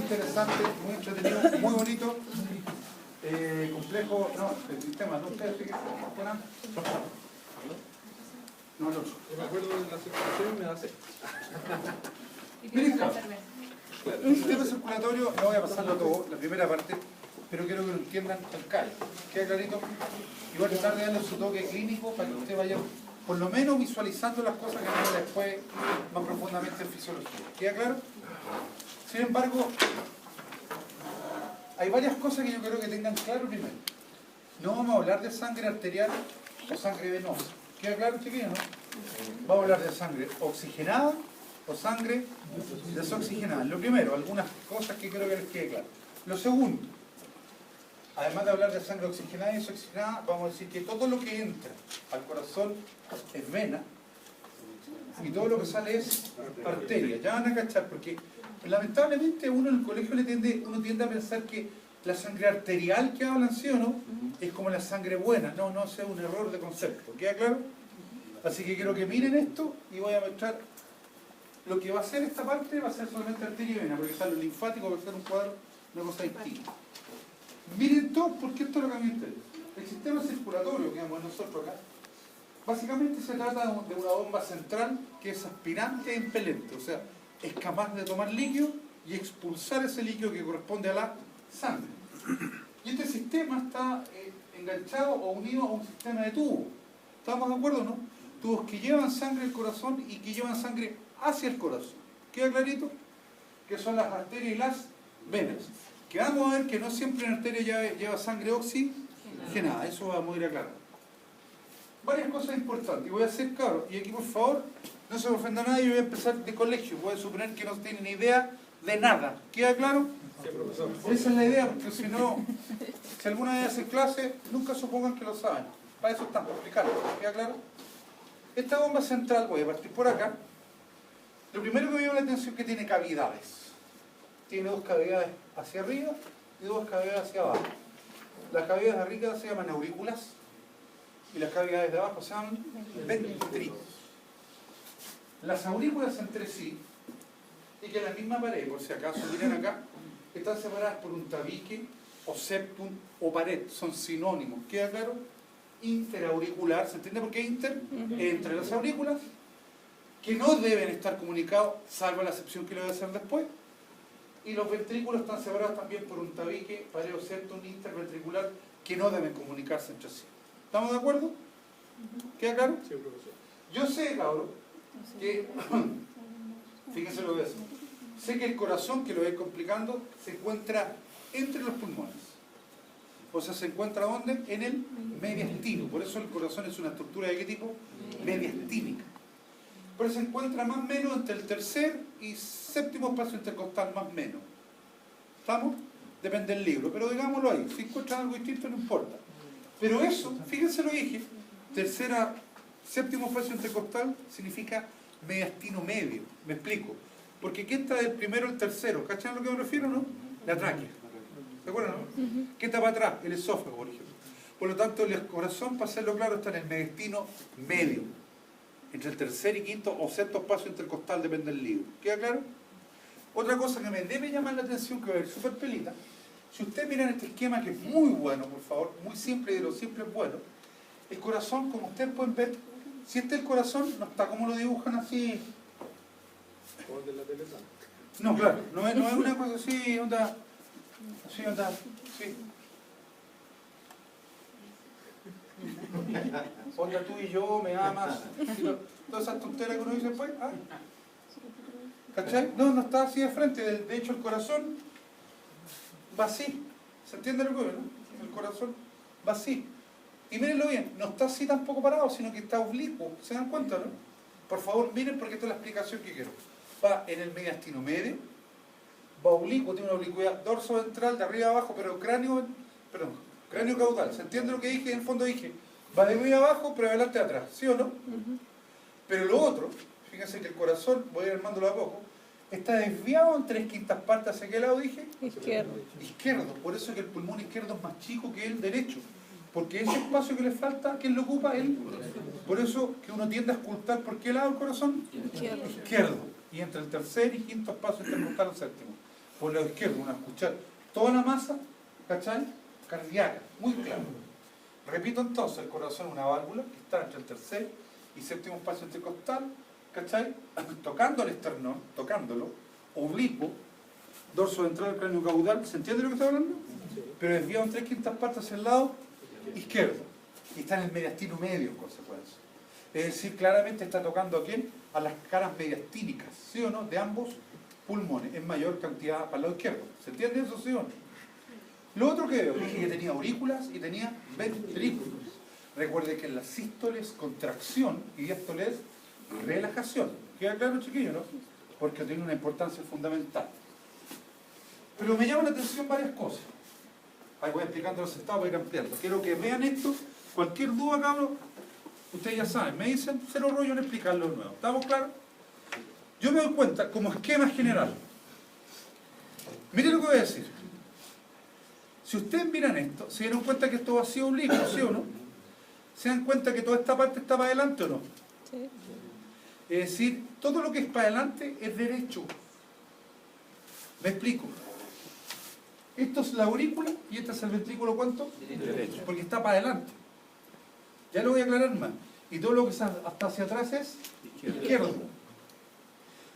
interesante, muy entretenido, muy bonito, complejo, no, el sistema, no ustedes, fíjense, no, el otro. Yo me acuerdo de la circulación y me da sed. Miren, el sistema circulatorio, no voy a pasarlo todo, la primera parte, pero quiero que lo entiendan al CAE. ¿Queda clarito? Y voy a tratar de darle su toque clínico para que usted vaya, por lo menos, visualizando las cosas que vamos después más profundamente en fisiología. ¿Queda claro? Sin embargo, hay varias cosas que yo creo que tengan claro primero. No vamos a hablar de sangre arterial o sangre venosa. ¿Queda claro, chiquillos, no? Vamos a hablar de sangre oxigenada o sangre desoxigenada. Lo primero, algunas cosas que creo que les quede claro. Lo segundo, además de hablar de sangre oxigenada y desoxigenada, vamos a decir que todo lo que entra al corazón es vena y todo lo que sale es arteria. Ya van a cachar, porque lamentablemente uno en el colegio uno tiende a pensar que la sangre arterial que hablan, ¿sí o no?, es como la sangre buena. No, no, ese es un error de concepto. ¿Queda claro? Así que quiero que miren esto y voy a mostrar lo que va a ser esta parte. Va a ser solamente arteria y vena, porque sale el linfático, va a ser un cuadro, una cosa distinta. Miren todo, porque esto es lo que a mí me interesa. El sistema circulatorio que vemos nosotros acá, básicamente se trata de una bomba central que es aspirante e impelente, o sea, es capaz de tomar líquido y expulsar ese líquido que corresponde a la sangre. Y este sistema está enganchado o unido a un sistema de tubos. ¿Estamos de acuerdo, no? Tubos que llevan sangre al corazón y que llevan sangre hacia el corazón. ¿Queda clarito? Que son las arterias y las venas. Que vamos a ver que no siempre una arteria lleva sangre oxigenada. Eso vamos a ir aclarando. Varias cosas importantes. Y voy a hacer, cabros, y aquí por favor, no se me ofenda a nadie, yo voy a empezar de colegio. Voy a suponer que no tienen ni idea de nada. ¿Queda claro? Sí, profesor. Esa es la idea, porque si no, si alguna vez hacen clase, nunca supongan que lo saben. Para eso están, para explicarlo. ¿Queda claro? Esta bomba central, voy a partir por acá. Lo primero que me llama la atención es que tiene cavidades. Tiene dos cavidades hacia arriba y dos cavidades hacia abajo. Las cavidades de arriba se llaman aurículas y las cavidades de abajo se llaman ventrículos. Las aurículas entre sí, y que en la misma pared, por si acaso miren acá, están separadas por un tabique o septum o pared, son sinónimos. ¿Queda claro? Interauricular, ¿se entiende por qué inter? Entre las aurículas, que no deben estar comunicados, salvo la excepción que lo voy a hacer después. Y los ventrículos están separados también por un tabique, pared o septum interventricular, que no deben comunicarse entre sí. ¿Estamos de acuerdo? ¿Queda claro? Sí, profesor. Yo sé, cabrón, que, fíjense lo que es, sé que el corazón, que lo voy complicando, se encuentra entre los pulmones. O sea, ¿se encuentra ¿dónde? En el mediastino. Por eso el corazón es una estructura ¿de qué tipo? Mediastínica. Pero se encuentra más o menos entre el tercer y séptimo espacio intercostal, más o menos. ¿Estamos? Depende del libro, pero digámoslo ahí. Si encuentran algo distinto, no importa. Pero eso, fíjense lo que dije, séptimo espacio intercostal significa mediastino medio. Me explico. Porque ¿qué está del primero al tercero? ¿Cachan a lo que me refiero, no? La tráquea. ¿Se acuerdan, no? ¿Qué está para atrás? El esófago, por ejemplo. Por lo tanto, el corazón, para hacerlo claro, está en el mediastino medio. Entre el tercer y quinto o sexto espacio intercostal, depende del libro. ¿Queda claro? Otra cosa que me debe llamar la atención, que va a ver súper pelita. Si ustedes miran este esquema, que es muy bueno, por favor, muy simple, y de lo simple es bueno, el corazón, como ustedes pueden ver, si este es el corazón, no está como lo dibujan así. Como el de la Teletón. No, claro, no es una cosa así, onda, sí. Onda tú y yo, me amas, todas esas tonteras que uno dice después, ¿ah? ¿Cachai? No está así de frente, de hecho el corazón va así, ¿se entiende lo que es, no? El corazón va así. Y mírenlo bien, no está así tampoco parado, sino que está oblicuo, ¿se dan cuenta, no? Por favor, miren porque esta es la explicación que quiero. Va en el mediastino medio, va oblicuo, tiene una oblicuidad dorso-ventral de arriba a abajo, pero cráneo caudal. ¿Se entiende lo que dije? En el fondo dije, va de arriba a abajo, pero adelante a atrás, ¿sí o no? Pero lo otro, fíjense que el corazón, voy a ir armándolo a poco, está desviado en 3/5 partes. ¿Hacia qué lado dije? Izquierdo. Izquierdo. Por eso que el pulmón izquierdo es más chico que el derecho. Porque ese espacio que le falta, ¿quién lo ocupa? Él. Por eso que uno tiende a auscultar, ¿por qué lado el corazón? Izquierdo. Izquierdo. Y entre el tercer y quinto espacio intercostal al séptimo. por el lado izquierdo, una escuchar toda la masa, ¿cachai? Cardíaca, muy claro. Repito entonces, el corazón es una válvula que está entre el tercer y séptimo espacio intercostal, ¿cachai? Tocando el esternón, tocándolo, oblicuo, dorso ventral del cráneo caudal, ¿se entiende lo que estoy hablando? Sí. Pero desviado en 3/5 partes hacia el lado izquierdo. Y está en el mediastino medio, en consecuencia. Es decir, claramente está tocando a quién? A las caras mediastínicas, ¿sí o no? De ambos pulmones, en mayor cantidad para el lado izquierdo. ¿Se entiende eso, sí o no? Lo otro que veo, dije que tenía aurículas y tenía ventrículos. Recuerde que en la sístole es contracción y diástole es relajación. ¿Queda claro, chiquillo, no? Porque tiene una importancia fundamental. Pero me llama la atención varias cosas. Ahí voy explicando los estados para ir ampliando. Quiero que vean esto. Cualquier duda, cabrón, ustedes ya saben, me dicen, cero rollo en explicarlo de nuevo. ¿Estamos claros? Yo me doy cuenta, como esquema general. Miren lo que voy a decir. Si ustedes miran esto, se dieron cuenta que esto va así oblicuo, ¿sí o no? ¿Se dan cuenta que toda esta parte está para adelante o no? Sí. Es decir, todo lo que es para adelante es derecho. ¿Me explico? Esto es la aurícula y este es el ventrículo, ¿cuánto? Derecho. Porque está para adelante. Ya lo voy a aclarar más. Y todo lo que está hasta hacia atrás es izquierdo.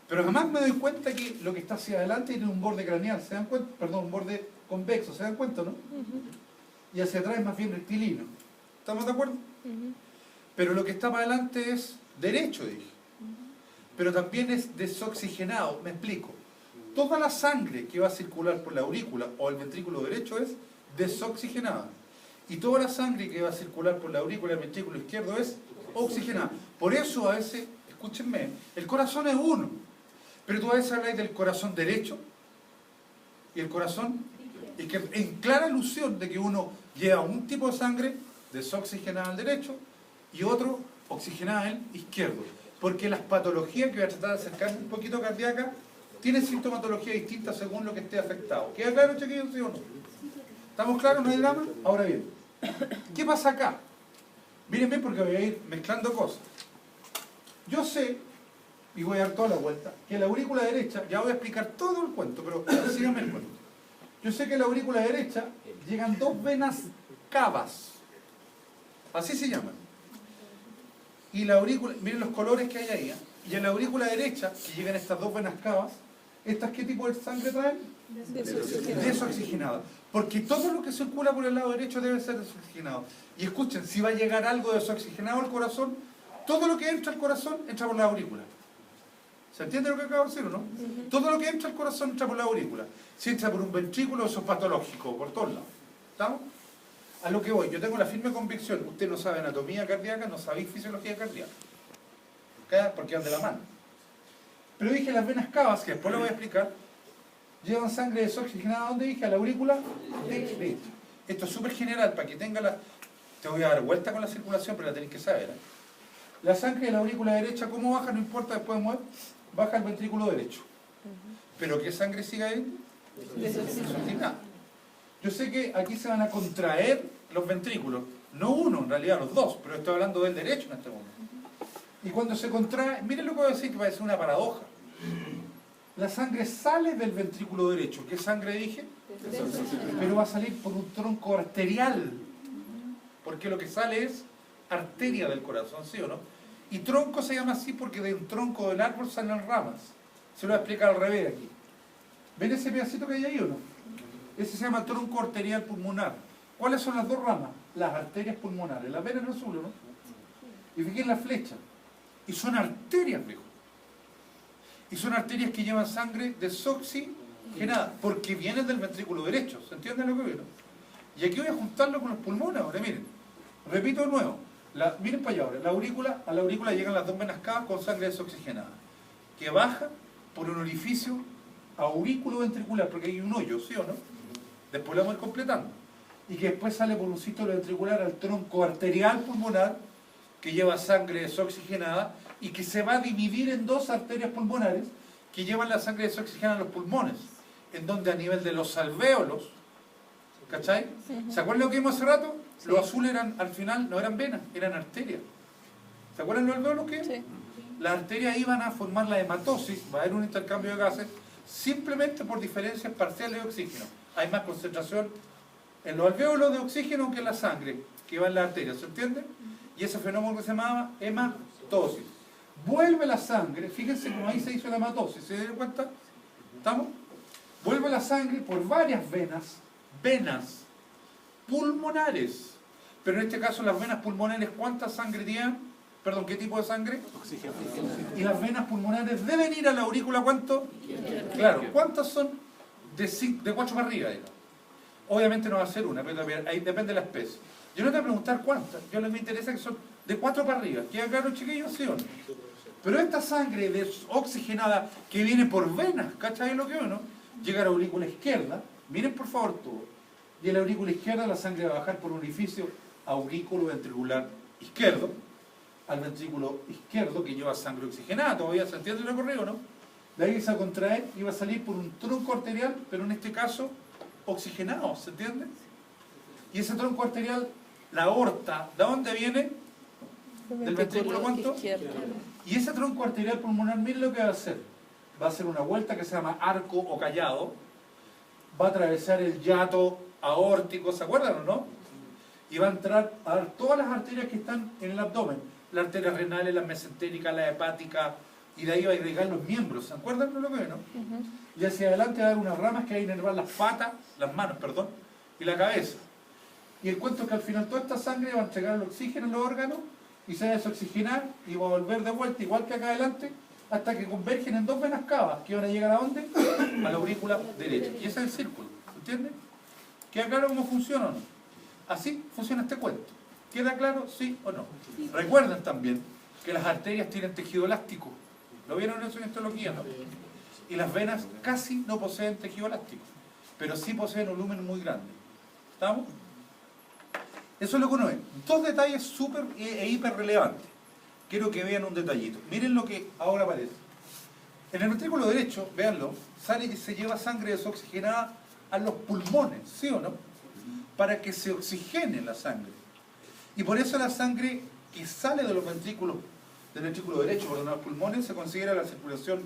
Pero jamás me doy cuenta que lo que está hacia adelante tiene un borde craneal, ¿se dan cuenta? Perdón, un borde convexo, ¿se dan cuenta, no? Y hacia atrás es más bien rectilíneo. ¿Estamos de acuerdo? Pero lo que está para adelante es derecho, dije. Pero también es desoxigenado, me explico. Toda la sangre que va a circular por la aurícula o el ventrículo derecho es desoxigenada. Y toda la sangre que va a circular por la aurícula y el ventrículo izquierdo es oxigenada. Por eso a veces, escúchenme, el corazón es uno. Pero tú a veces hablas del corazón derecho y el corazón, y que en clara ilusión de que uno lleva un tipo de sangre desoxigenada al derecho y otro oxigenada al izquierdo. Porque las patologías que voy a tratar de acercarme un poquito cardíacas tienen sintomatología distinta según lo que esté afectado. ¿Queda claro, chiquillos, sí o no? ¿Estamos claros? ¿No hay drama? Ahora bien, ¿qué pasa acá? Mírenme porque voy a ir mezclando cosas. Yo sé, y voy a dar toda la vuelta, que la aurícula derecha, ya voy a explicar todo el cuento, pero síganme el cuento. Yo sé que en la aurícula derecha llegan dos venas cavas. Así se llaman. Y la aurícula, miren los colores que hay ahí, ¿eh? Y en la aurícula derecha, que llegan estas dos venas cavas, ¿estas qué tipo de sangre traen? Desoxigenada. Porque todo lo que circula por el lado derecho debe ser desoxigenado. Y escuchen, si va a llegar algo desoxigenado al corazón, todo lo que entra al corazón entra por la aurícula. ¿Se entiende lo que acabo de decir o no? Todo lo que entra al corazón entra por la aurícula. Si entra por un ventrículo, eso es patológico, por todos lados. ¿Estamos? A lo que voy, yo tengo la firme convicción, usted no sabe anatomía cardíaca, no sabe fisiología cardíaca. ¿Ok? Porque van de la mano. Pero dije las venas cavas, que después lo voy a explicar, llevan sangre desoxigenada, ¿dónde dije? A la aurícula derecha. Esto es súper general, para que tenga la... Te voy a dar vuelta con la circulación, pero la tenéis que saber, ¿eh? La sangre de la aurícula derecha, ¿cómo baja? No importa, después de mover, baja al ventrículo derecho. ¿Pero qué sangre sigue ahí? Desoxigenada. Yo sé que aquí se van a contraer los ventrículos, no uno, en realidad los dos, pero estoy hablando del derecho en este momento. Y cuando se contrae, miren lo que voy a decir, que va a ser una paradoja. La sangre sale del ventrículo derecho. ¿Qué sangre dije? Pero va a salir por un tronco arterial. Porque lo que sale es arteria del corazón, ¿sí o no? Y tronco se llama así porque de un tronco del árbol salen ramas. Se lo voy a explicar al revés aquí. ¿Ven ese pedacito que hay ahí o no? Ese se llama tronco arterial pulmonar. ¿Cuáles son las dos ramas? Las arterias pulmonares. Las ven en el azul, ¿no? Y fíjense la flecha. Y son arterias, viejo. Y son arterias que llevan sangre desoxigenada, porque vienen del ventrículo derecho. ¿Se entiende lo que vieron? Y aquí voy a juntarlo con los pulmones ahora, miren. Repito de nuevo. Miren para allá ahora. A la aurícula llegan las dos venas cavas con sangre desoxigenada, que baja por un orificio aurículo-ventricular, porque hay un hoyo, ¿sí o no? Después lo vamos a ir completando. Y que después sale por un sitio ventricular al tronco arterial pulmonar, que lleva sangre desoxigenada y que se va a dividir en dos arterias pulmonares que llevan la sangre desoxigenada a los pulmones, en donde a nivel de los alvéolos, ¿cachai? ¿Se acuerdan lo que vimos hace rato? Sí. Los azules eran, al final, no eran venas, eran arterias. ¿Se acuerdan los alvéolos que? Sí. Las arterias iban a formar la hematosis, va a haber un intercambio de gases, simplemente por diferencias parciales de oxígeno. Hay más concentración en los alvéolos de oxígeno que en la sangre, que va en la arteria, ¿se entiende? Y ese fenómeno que se llamaba hematosis. Vuelve la sangre, fíjense cómo ahí se hizo la hematosis, ¿se dieron cuenta? ¿Estamos? Vuelve la sangre por varias venas pulmonares. Pero en este caso las venas pulmonares, ¿cuánta sangre tienen? Perdón, ¿qué tipo de sangre? Oxígeno. Y las venas pulmonares deben ir a la aurícula, ¿cuánto? Claro, ¿cuántas son? De 4 para arriba, digamos. Obviamente no va a ser una, pero ahí depende de la especie. Yo no te voy a preguntar cuántas, yo me interesa que son de 4 para arriba. ¿Queda claro, chiquillos? ¿Sí o no? Pero esta sangre oxigenada que viene por venas, ¿cachai lo que o no? Llega a la aurícula izquierda, miren por favor todo. Y en la aurícula izquierda la sangre va a bajar por un orificio aurículo ventricular izquierdo, al ventrículo izquierdo que lleva sangre oxigenada, todavía se entiende el recorrido, ¿no? De ahí se va a contraer y va a salir por un tronco arterial, pero en este caso oxigenado, ¿se entiende? Y ese tronco arterial, la aorta, ¿de dónde viene? ¿Del ventrículo cuánto? Y ese tronco arterial pulmonar, miren lo que va a hacer. Va a hacer una vuelta que se llama arco o callado, va a atravesar el hiato aórtico, ¿se acuerdan o no? Y va a entrar a dar todas las arterias que están en el abdomen, las arterias renales, las mesentéricas, las hepáticas, y de ahí va a irrigar los miembros, ¿se acuerdan de lo que no? Y hacia adelante va a dar unas ramas que va a inervar las patas, las manos, perdón, y la cabeza. Y el cuento es que al final toda esta sangre va a entregar el oxígeno en los órganos y se va a desoxigenar y va a volver de vuelta, igual que acá adelante, hasta que convergen en 2 venas cavas, que van a llegar ¿a dónde? A la aurícula derecha. Y ese es el círculo, ¿entiendes? ¿Queda claro cómo funciona o no? Así funciona este cuento. ¿Queda claro? ¿Sí o no? Recuerden también que las arterias tienen tejido elástico. ¿Lo vieron eso en histología, no? Y las venas casi no poseen tejido elástico, pero sí poseen un volumen muy grande. ¿Estamos? Eso es lo que uno ve. 2 detalles súper e hiper relevantes. Quiero que vean un detallito. Miren lo que ahora aparece. En el ventrículo derecho, véanlo, sale y se lleva sangre desoxigenada a los pulmones, ¿sí o no? Para que se oxigene la sangre. Y por eso la sangre que sale de los ventrículos, del ventrículo derecho, por los pulmones, se considera la circulación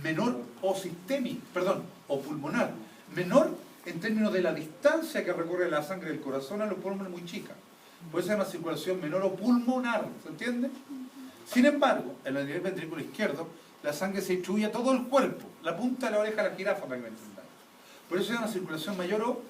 menor o sistémica, perdón, o pulmonar. Menor en términos de la distancia que recorre la sangre del corazón a los pulmones, muy chica. Por eso es una circulación menor o pulmonar, ¿se entiende? Sin embargo, en el ventrículo izquierdo, la sangre se distribuye a todo el cuerpo, la punta de la oreja de la jirafa, para que me entendan. Por eso es una circulación mayor o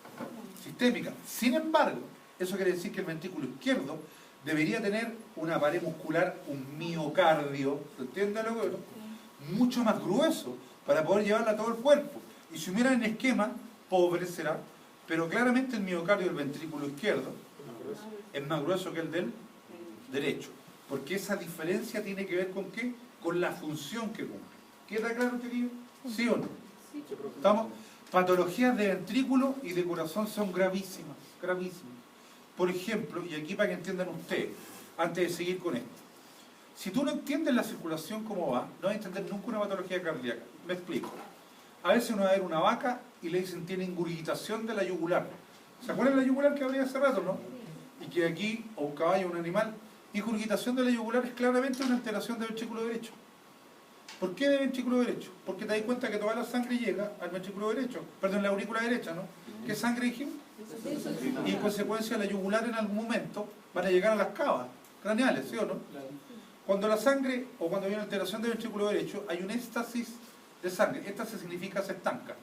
sistémica. Sin embargo, eso quiere decir que el ventrículo izquierdo debería tener una pared muscular, un miocardio, ¿se entiende lo que no? Mucho más grueso para poder llevarla a todo el cuerpo. Y si hubiera en esquema, pobre será, pero claramente el miocardio del ventrículo izquierdo es más grueso que el del derecho. Porque esa diferencia tiene que ver con ¿qué? Con la función que cumple. ¿Queda claro, querido? ¿Sí o no? ¿Estamos? Patologías de ventrículo y de corazón son gravísimas, gravísimas. Por ejemplo, y aquí para que entiendan ustedes, antes de seguir con esto, si tú no entiendes la circulación cómo va, no vas a entender nunca una patología cardíaca. Me explico. A veces uno va a ver una vaca y le dicen tiene ingurgitación de la yugular. ¿Se acuerdan de la yugular que hablé hace rato, no? Y que aquí, o un caballo o un animal, ingurgitación de la yugular es claramente una alteración del ventrículo derecho. ¿Por qué del ventrículo derecho? Porque te das cuenta que toda la sangre llega al ventrículo derecho, perdón, la aurícula derecha, ¿no? ¿Qué sangre dijimos? Y en consecuencia la yugular en algún momento van a llegar a las cavas craneales, ¿sí o no? Cuando la sangre, o cuando hay una alteración del ventrículo derecho, hay un éxtasis de sangre. Éxtasis significa se estanca.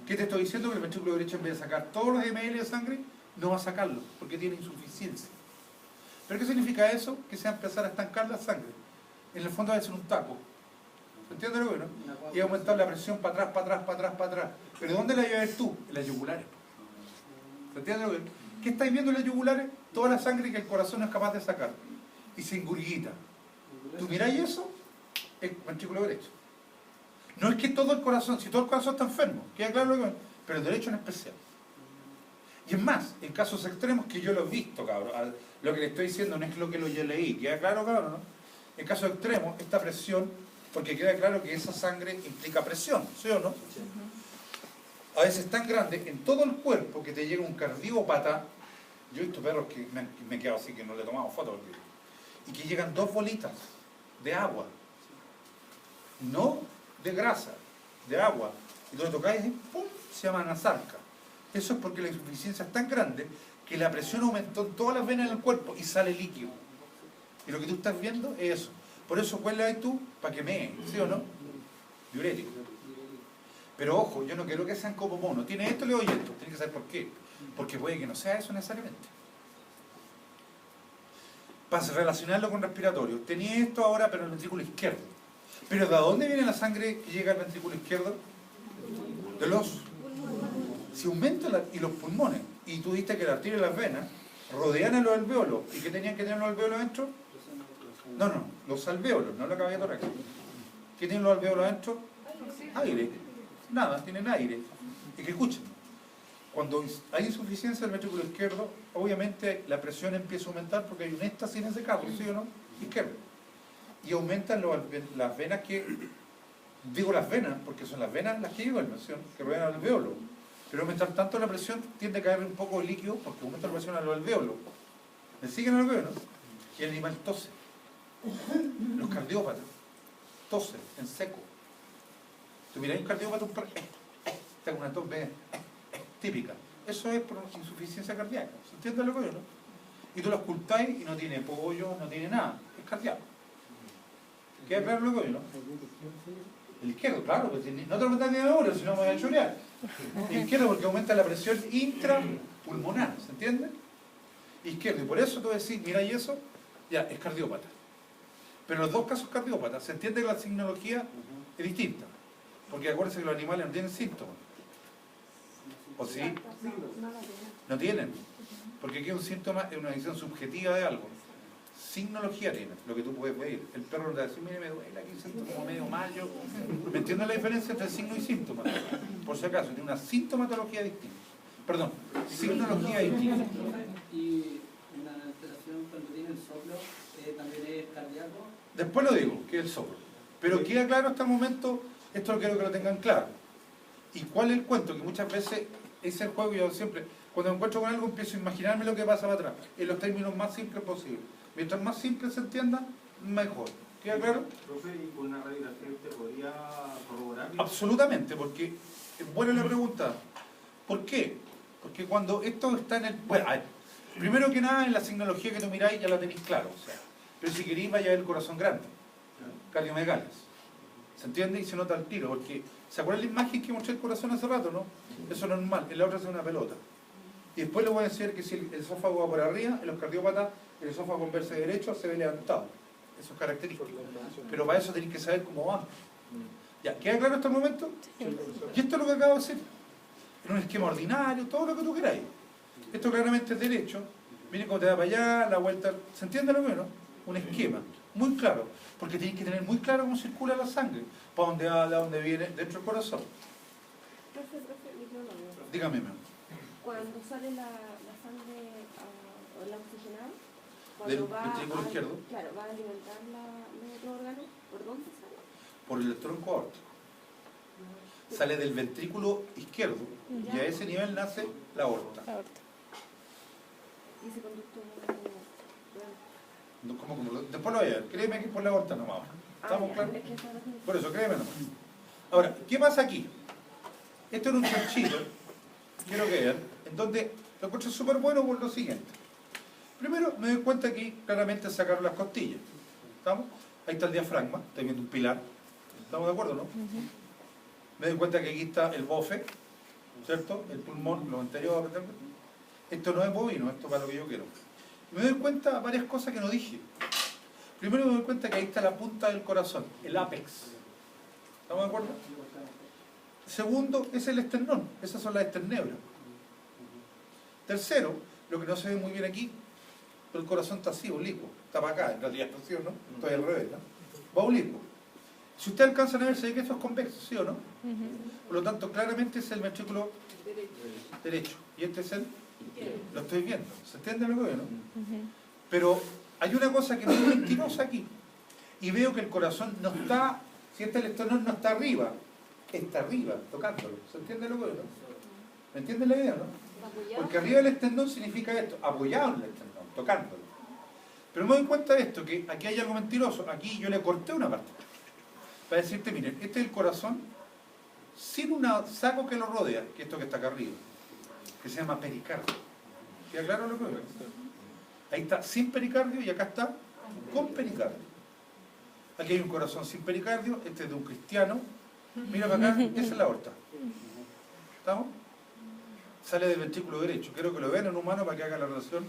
¿Qué te estoy diciendo? Que el ventrículo derecho, en vez de sacar todos los ml de sangre, no va a sacarlo, porque tiene insuficiencia. ¿Pero qué significa eso? Que se va a empezar a estancar la sangre. En el fondo va a ser un taco. ¿Se entiende lo que no? Y va a aumentar la presión para atrás, para atrás, para atrás, para atrás. ¿Pero dónde la llevas tú? En las yugulares. ¿Se entiende lo que no? ¿Qué estáis viendo en las yugulares? Toda la sangre que el corazón no es capaz de sacar. Y se ingurgita. ¿Tú miráis eso? Es ventrículo derecho. No es que todo el corazón, si todo el corazón está enfermo, queda claro lo que no, pero el derecho en especial. Y es más, en casos extremos que yo lo he visto, cabrón, lo que le estoy diciendo no es lo que yo leí, queda claro, cabrón, ¿no? En casos extremos, esta presión, porque queda claro que esa sangre implica presión, ¿sí o no? A veces es tan grande en todo el cuerpo que te llega un cardiópata. Yo he visto perros que me he quedado así, que no le he tomado fotos, y que llegan 2 bolitas de agua, no de grasa, de agua, y tú lo tocáis y ¡pum! Se llama anasarca. Eso es porque la insuficiencia es tan grande que la presión aumentó en todas las venas del cuerpo y sale líquido. Y lo que tú estás viendo es eso. Por eso, ¿cuál le das tú? Para que mee, ¿sí o no? Diurético. Pero ojo, yo no quiero que sean como mono. Tiene esto, le doy esto. Tiene que saber por qué. Porque puede que no sea eso necesariamente. Para relacionarlo con respiratorio. Tenía esto ahora, pero en el ventrículo izquierdo. Pero ¿de dónde viene la sangre que llega al ventrículo izquierdo? De los... Si aumenta y los pulmones, y tú diste que la arteria y las venas rodean a los alvéolos, ¿y qué tenían que tener los alvéolos adentro? No, los alvéolos, no la cavidad torácica. ¿Qué tienen los alvéolos adentro? Aire. Nada, tienen aire. Y que escuchen, cuando hay insuficiencia del ventrículo izquierdo, obviamente la presión empieza a aumentar porque hay un éxtasis en ese cabo, ¿sí o no? Izquierdo. Y aumentan las venas que... Digo las venas, porque son las venas las que llevan, ¿no? Que rodean al alvéolo. Pero aumentar tanto la presión, tiende a caer un poco de líquido porque aumenta la presión a los alvéolos. ¿Me siguen los alvéolos? Y el animal tose. Los cardiópatas tosen en seco. Tú miras un cardiópata, está con una tos típica. Eso es por insuficiencia cardíaca. ¿Se entiende lo que yo, no? Y tú lo ocultáis y no tiene pollo, no tiene nada. Es cardíaco. ¿Queda claro lo que yo, no? El izquierdo, claro, pues, no te lo metas ni ahora, si no me voy a chorear. El izquierdo porque aumenta la presión intrapulmonar, ¿se entiende? Izquierdo, y por eso tú decís, mira, y eso, ya, es cardiópata. Pero los dos casos cardiópatas, se entiende que la signología es distinta. Porque acuérdense que los animales no tienen síntomas. ¿O sí? No tienen. Porque aquí un síntoma es una visión subjetiva de algo. Signología tiene, lo que tú puedes ver. El perro te va a decir, mire, me duele aquí, siento como medio mal. ¿Me entiendes la diferencia entre signo y síntoma? Por si acaso, tiene una sintomatología distinta. Perdón, signología distinta. Y una alteración cuando tiene el soplo también es cardíaco. Después lo digo, que es el soplo. Pero queda claro hasta el momento, esto lo quiero que lo tengan claro. ¿Y cuál es el cuento? Que muchas veces es el juego, yo siempre, cuando me encuentro con algo, empiezo a imaginarme lo que pasa para atrás, en los términos más simples posibles. Mientras más simple se entienda, mejor. ¿Queda claro? Profe, ¿y con una radiografía usted podría corroborar? Absolutamente, porque es buena la pregunta. ¿Por qué? Porque cuando esto está en el... Bueno, a ver, primero que nada, en la signología que tú miráis ya la tenéis claro. O sea, pero si queréis, vaya a ver el corazón grande. Cardiomegalias. ¿Se entiende? Y se nota al tiro, porque... ¿Se acuerdan la imagen que mostré el corazón hace rato, no? Eso es normal. En la otra es una pelota. Y después le voy a decir que si el esófago va por arriba, en los cardiópatas, el esófago en verse derecho se ve levantado. Eso es característico. Pero para eso tenéis que saber cómo va. ¿Ya? ¿Queda claro hasta el momento? Y esto es lo que acabo de decir. En un esquema ordinario, todo lo que tú queráis. Esto claramente es derecho. Viene como te da para allá, la vuelta... ¿Se entiende lo menos? Un esquema. Muy claro. Porque tenéis que tener muy claro cómo circula la sangre. Para dónde va, de dónde viene, dentro del corazón. Profe, micrófono. Dígame, mi amor. Cuando sale la sangre o la oxigenada, Del cuando va ventrículo izquierdo. Claro, va a alimentar los otros órganos, ¿por dónde sale? Por el tronco aórtico. Sale del ventrículo izquierdo y a ese nivel nace la aorta. Y ese conducto No, después lo voy a ver. Créeme que es por la aorta nomás. ¿Estamos claros? Por eso, créeme nomás. Ahora, ¿qué pasa aquí? Esto es un chanchito, quiero que vean, en donde lo encuentro súper bueno por lo siguiente. Primero, me doy cuenta que claramente sacaron las costillas. ¿Estamos? Ahí está el diafragma, está viendo un pilar. ¿Estamos de acuerdo, no? Me doy cuenta que aquí está el bofe, ¿cierto? El pulmón, los anteriores. Esto no es bovino, esto es para lo que yo quiero. Me doy cuenta de varias cosas que no dije. Primero me doy cuenta que ahí está la punta del corazón, el ápex. ¿Estamos de acuerdo? Segundo, es el esternón, esas son las esternebras. Tercero, lo que no se ve muy bien aquí, pero el corazón está así, oblicuo. Está para acá, en realidad está así, ¿o no? Estoy al revés, ¿no? Va oblicuo. Si ustedes alcanzan a ver, se ve que esto es convexo, ¿sí o no? Por lo tanto, claramente es el ventrículo derecho. Y este es el... Lo estoy viendo. ¿Se entiende lo que veo, no? Pero hay una cosa que es muy mentirosa aquí. Y veo que el corazón no está... Si este el esternón no está arriba, está arriba, tocándolo. ¿Se entiende lo que veo, no? ¿Me entienden la idea, no? Porque arriba del esternón significa esto, apoyado en el esternón, tocándolo. Pero me doy cuenta de esto, que aquí hay algo mentiroso. Aquí yo le corté una parte. Para decirte, miren, este es el corazón sin un saco que lo rodea, que es esto que está acá arriba, que se llama pericardio. ¿Queda claro lo que veo? Ahí está sin pericardio y acá está con pericardio. Aquí hay un corazón sin pericardio, este es de un cristiano. Mira para acá, esa es la aorta. ¿Estamos? Sale del ventrículo derecho. Quiero que lo vean en humano para que haga la relación.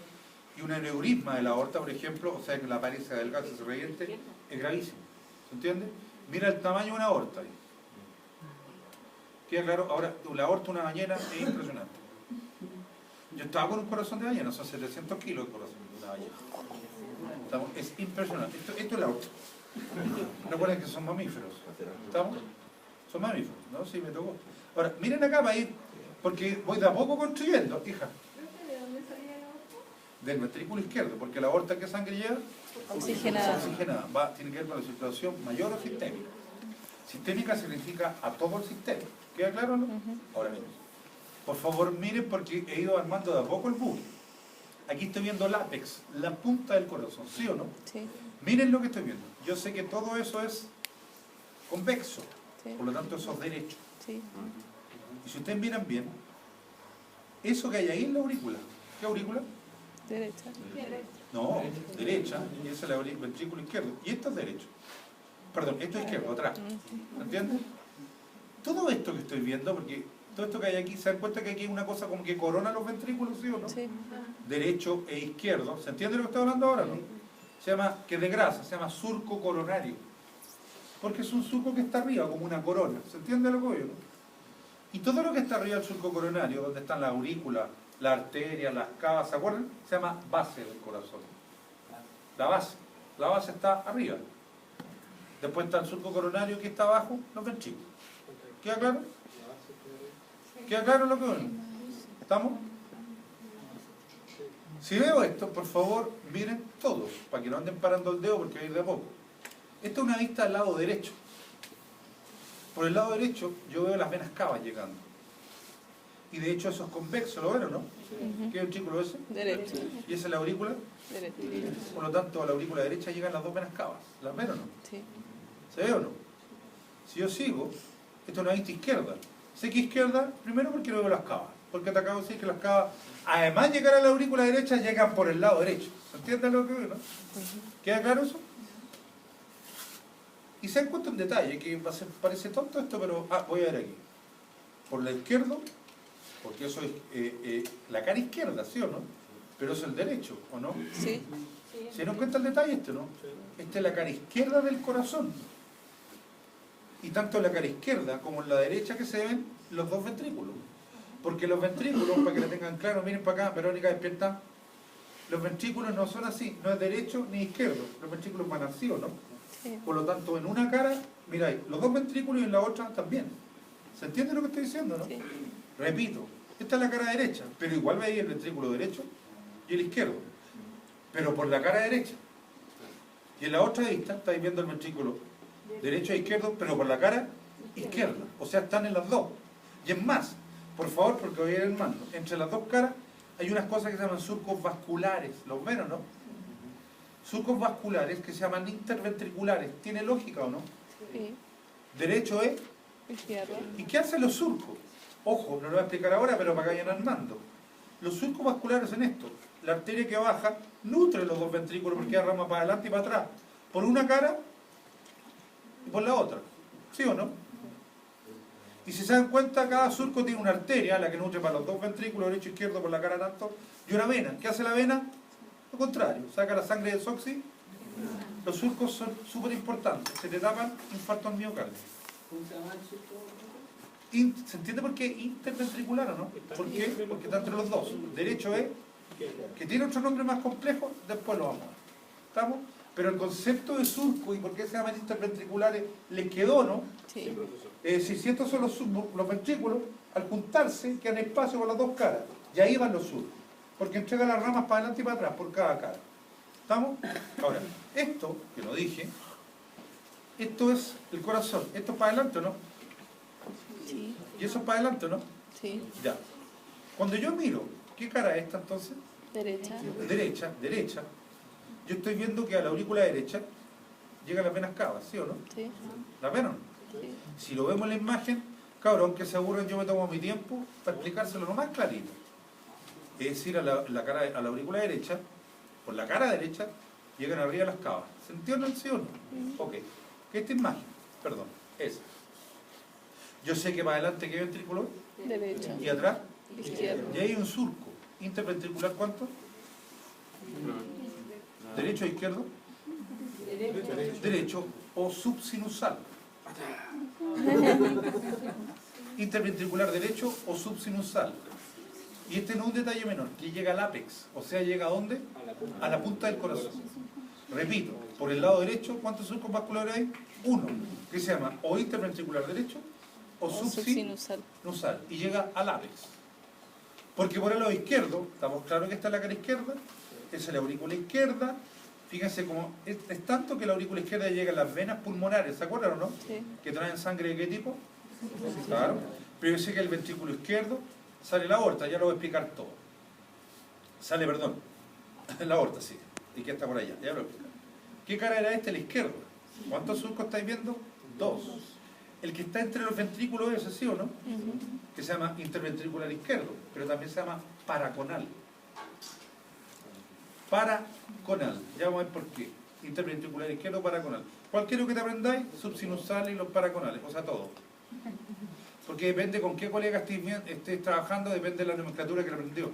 Y un aneurisma de la aorta, por ejemplo, o sea que la pared se adelgaza, se reviente, es gravísimo. ¿Se entiende? Mira el tamaño de una aorta ahí. ¿Queda claro? Ahora, la aorta de una ballena es impresionante. Yo estaba con un corazón de ballena, son 700 kilos de corazón de una ballena. ¿Estamos? Es impresionante. Esto es la aorta. Recuerden que son mamíferos. ¿Estamos? Son mamíferos, ¿no? Sí, me tocó. Ahora, miren acá para ir, porque voy de a poco construyendo, hija. ¿De dónde salía la aorta? Del ventrículo izquierdo, porque la aorta, ¿qué sangre lleva? Oxigenada. Oxigenada. Tiene que ver con la circulación mayor o sistémica. Sistémica significa a todo el sistema. ¿Queda claro o no? Ahora mismo. Por favor, miren, porque he ido armando de a poco el buque. Aquí estoy viendo el ápex, la punta del corazón, ¿sí o no? Sí. Miren lo que estoy viendo. Yo sé que todo eso es convexo, Sí. por lo tanto eso es derecho. Sí. Y si ustedes miran bien, eso que hay ahí es la aurícula. ¿Qué aurícula? Derecha. No, derecha, y ese es el ventrículo izquierdo. Y esto es derecho. Perdón, esto es izquierdo, atrás. ¿Entienden? Todo esto que estoy viendo, porque todo esto que hay aquí, ¿se dan cuenta que aquí hay una cosa como que corona los ventrículos, sí o no? Sí. Derecho e izquierdo. ¿Se entiende lo que estoy hablando ahora, no? Se llama, que es de grasa, se llama surco coronario. Porque es un surco que está arriba, como una corona. ¿Se entiende lo que voy, no? Y todo lo que está arriba del surco coronario, donde están las aurículas, la arteria, las cavas, ¿se acuerdan? Se llama base del corazón. La base. La base está arriba. Después está el surco coronario que está abajo, los ventrículos. ¿Queda claro? ¿Queda claro lo que ven? ¿Estamos? Si veo esto, por favor, miren todos, para que no anden parando el dedo porque va a ir de a poco. Esta es una vista al lado derecho. Por el lado derecho yo veo las venas cavas llegando. Y de hecho eso es convexo, ¿lo ven o no? ¿Qué ventrículo es ese? Derecha. ¿Y esa es la aurícula? Derecha. Por lo tanto, a la aurícula derecha llegan las dos venas cavas. ¿Las ven o no? Sí. ¿Se ve o no? Si yo sigo, esto es una vista izquierda. Sé que izquierda, primero porque no veo las cavas. Porque te acabo de decir que las cavas, además de llegar a la aurícula derecha, llegan por el lado derecho. ¿Se entiende lo que veo, no? ¿Queda claro eso? Y se dan cuenta un detalle, que parece tonto esto, pero voy a ver aquí. Por la izquierda, porque eso es la cara izquierda, ¿sí o no? Pero eso es el derecho, ¿o no? Sí. ¿Se dan cuenta el detalle este, no? Esta es la cara izquierda del corazón. Y tanto en la cara izquierda como en la derecha que se ven los dos ventrículos. Porque los ventrículos, para que lo tengan claro, miren para acá, Verónica, despierta. Los ventrículos no son así, no es derecho ni izquierdo. Los ventrículos van así, ¿o no? Sí. Por lo tanto, en una cara, miráis, los dos ventrículos y en la otra también. ¿Se entiende lo que estoy diciendo, no? Sí. Repito, esta es la cara derecha, pero igual veis el ventrículo derecho y el izquierdo. Pero por la cara derecha. Y en la otra vista estáis viendo el ventrículo derecho e izquierdo, pero por la cara izquierda. O sea, están en las dos. Y es más, por favor, porque voy a ir el mando, entre las dos caras hay unas cosas que se llaman surcos vasculares. ¿Los ven o no? Surcos vasculares que se llaman interventriculares. ¿Tiene lógica o no? Sí. Derecho es. Izquierda. ¿Y qué hacen los surcos? Ojo, no lo voy a explicar ahora, pero para que vayan armando. Los surcos vasculares en esto. La arteria que baja nutre los dos ventrículos porque rama para adelante y para atrás. Por una cara y por la otra. ¿Sí o no? Y si se dan cuenta, cada surco tiene una arteria, la que nutre para los dos ventrículos, derecho e izquierdo por la cara tanto, y una vena. ¿Qué hace la vena? Lo contrario, saca la sangre del soxi. Los surcos son súper importantes. Se te tapan, infarto al miocardio. ¿Cómo se llama el surco? ¿Se entiende por qué interventricular o no? ¿Por qué? Porque está entre los dos. Derecho es, que tiene otro nombre más complejo, después lo vamos a ver. ¿Estamos? Pero el concepto de surco y por qué se llaman interventriculares les quedó, ¿no? Sí. Si estos son los ventrículos, al juntarse quedan espacio por las dos caras. Y ahí van los surcos. Porque entrega las ramas para adelante y para atrás, por cada cara. ¿Estamos? Ahora, esto, que lo dije, esto es el corazón. Esto es para adelante, ¿no? Sí. Y eso es para adelante, ¿no? Sí. Ya. Cuando yo miro, ¿qué cara es esta entonces? Derecha. Derecha, derecha. Yo estoy viendo que a la aurícula derecha llegan las venas cavas, ¿sí o no? Sí. ¿Las ven o no? Sí. Si lo vemos en la imagen, Cabrón, aunque se aburren, yo me tomo mi tiempo para explicárselo lo más clarito. Es decir, a la aurícula derecha, por la cara derecha, llegan arriba las cavas. ¿Se entienden, sí o no? Ok. Esta imagen, perdón, esa. Yo sé que para adelante, ¿qué ventrículo? Derecho. Y atrás, Izquierdo. y hay un surco. Interventricular, ¿cuánto? ¿Derecho o izquierdo? Derecho o subsinusal. Interventricular derecho o subsinusal. Y este no es un detalle menor, que llega al ápex. O sea, ¿llega a dónde? A la punta del corazón. Repito, por el lado derecho, ¿cuántos surcos vasculares hay? Uno, que se llama o interventricular derecho o subsinusal. Y llega al ápex. Porque por el lado izquierdo, estamos claros que está la cara izquierda, esa es la aurícula izquierda. Fíjense cómo es tanto que la aurícula izquierda llega a las venas pulmonares, ¿se acuerdan o no? Sí. Que traen sangre de qué tipo? Claro. Pero yo sé que el ventrículo izquierdo sale la aorta, ya lo voy a explicar todo. Sale, perdón, la aorta, sí. Y que está por allá, ya lo voy a explicar. ¿Qué cara era esta? La izquierda. ¿Cuántos surcos estáis viendo? 2. El que está entre los ventrículos es ese, ¿sí o no? Que se llama interventricular izquierdo, pero también se llama paraconal. Paraconal, ya vamos a ver por qué. Interventricular izquierdo, paraconal. Cualquiera que te aprendáis, subsinusal y los paraconales, o sea, todo. Porque depende con qué colega estés trabajando, depende de la nomenclatura que le aprendió.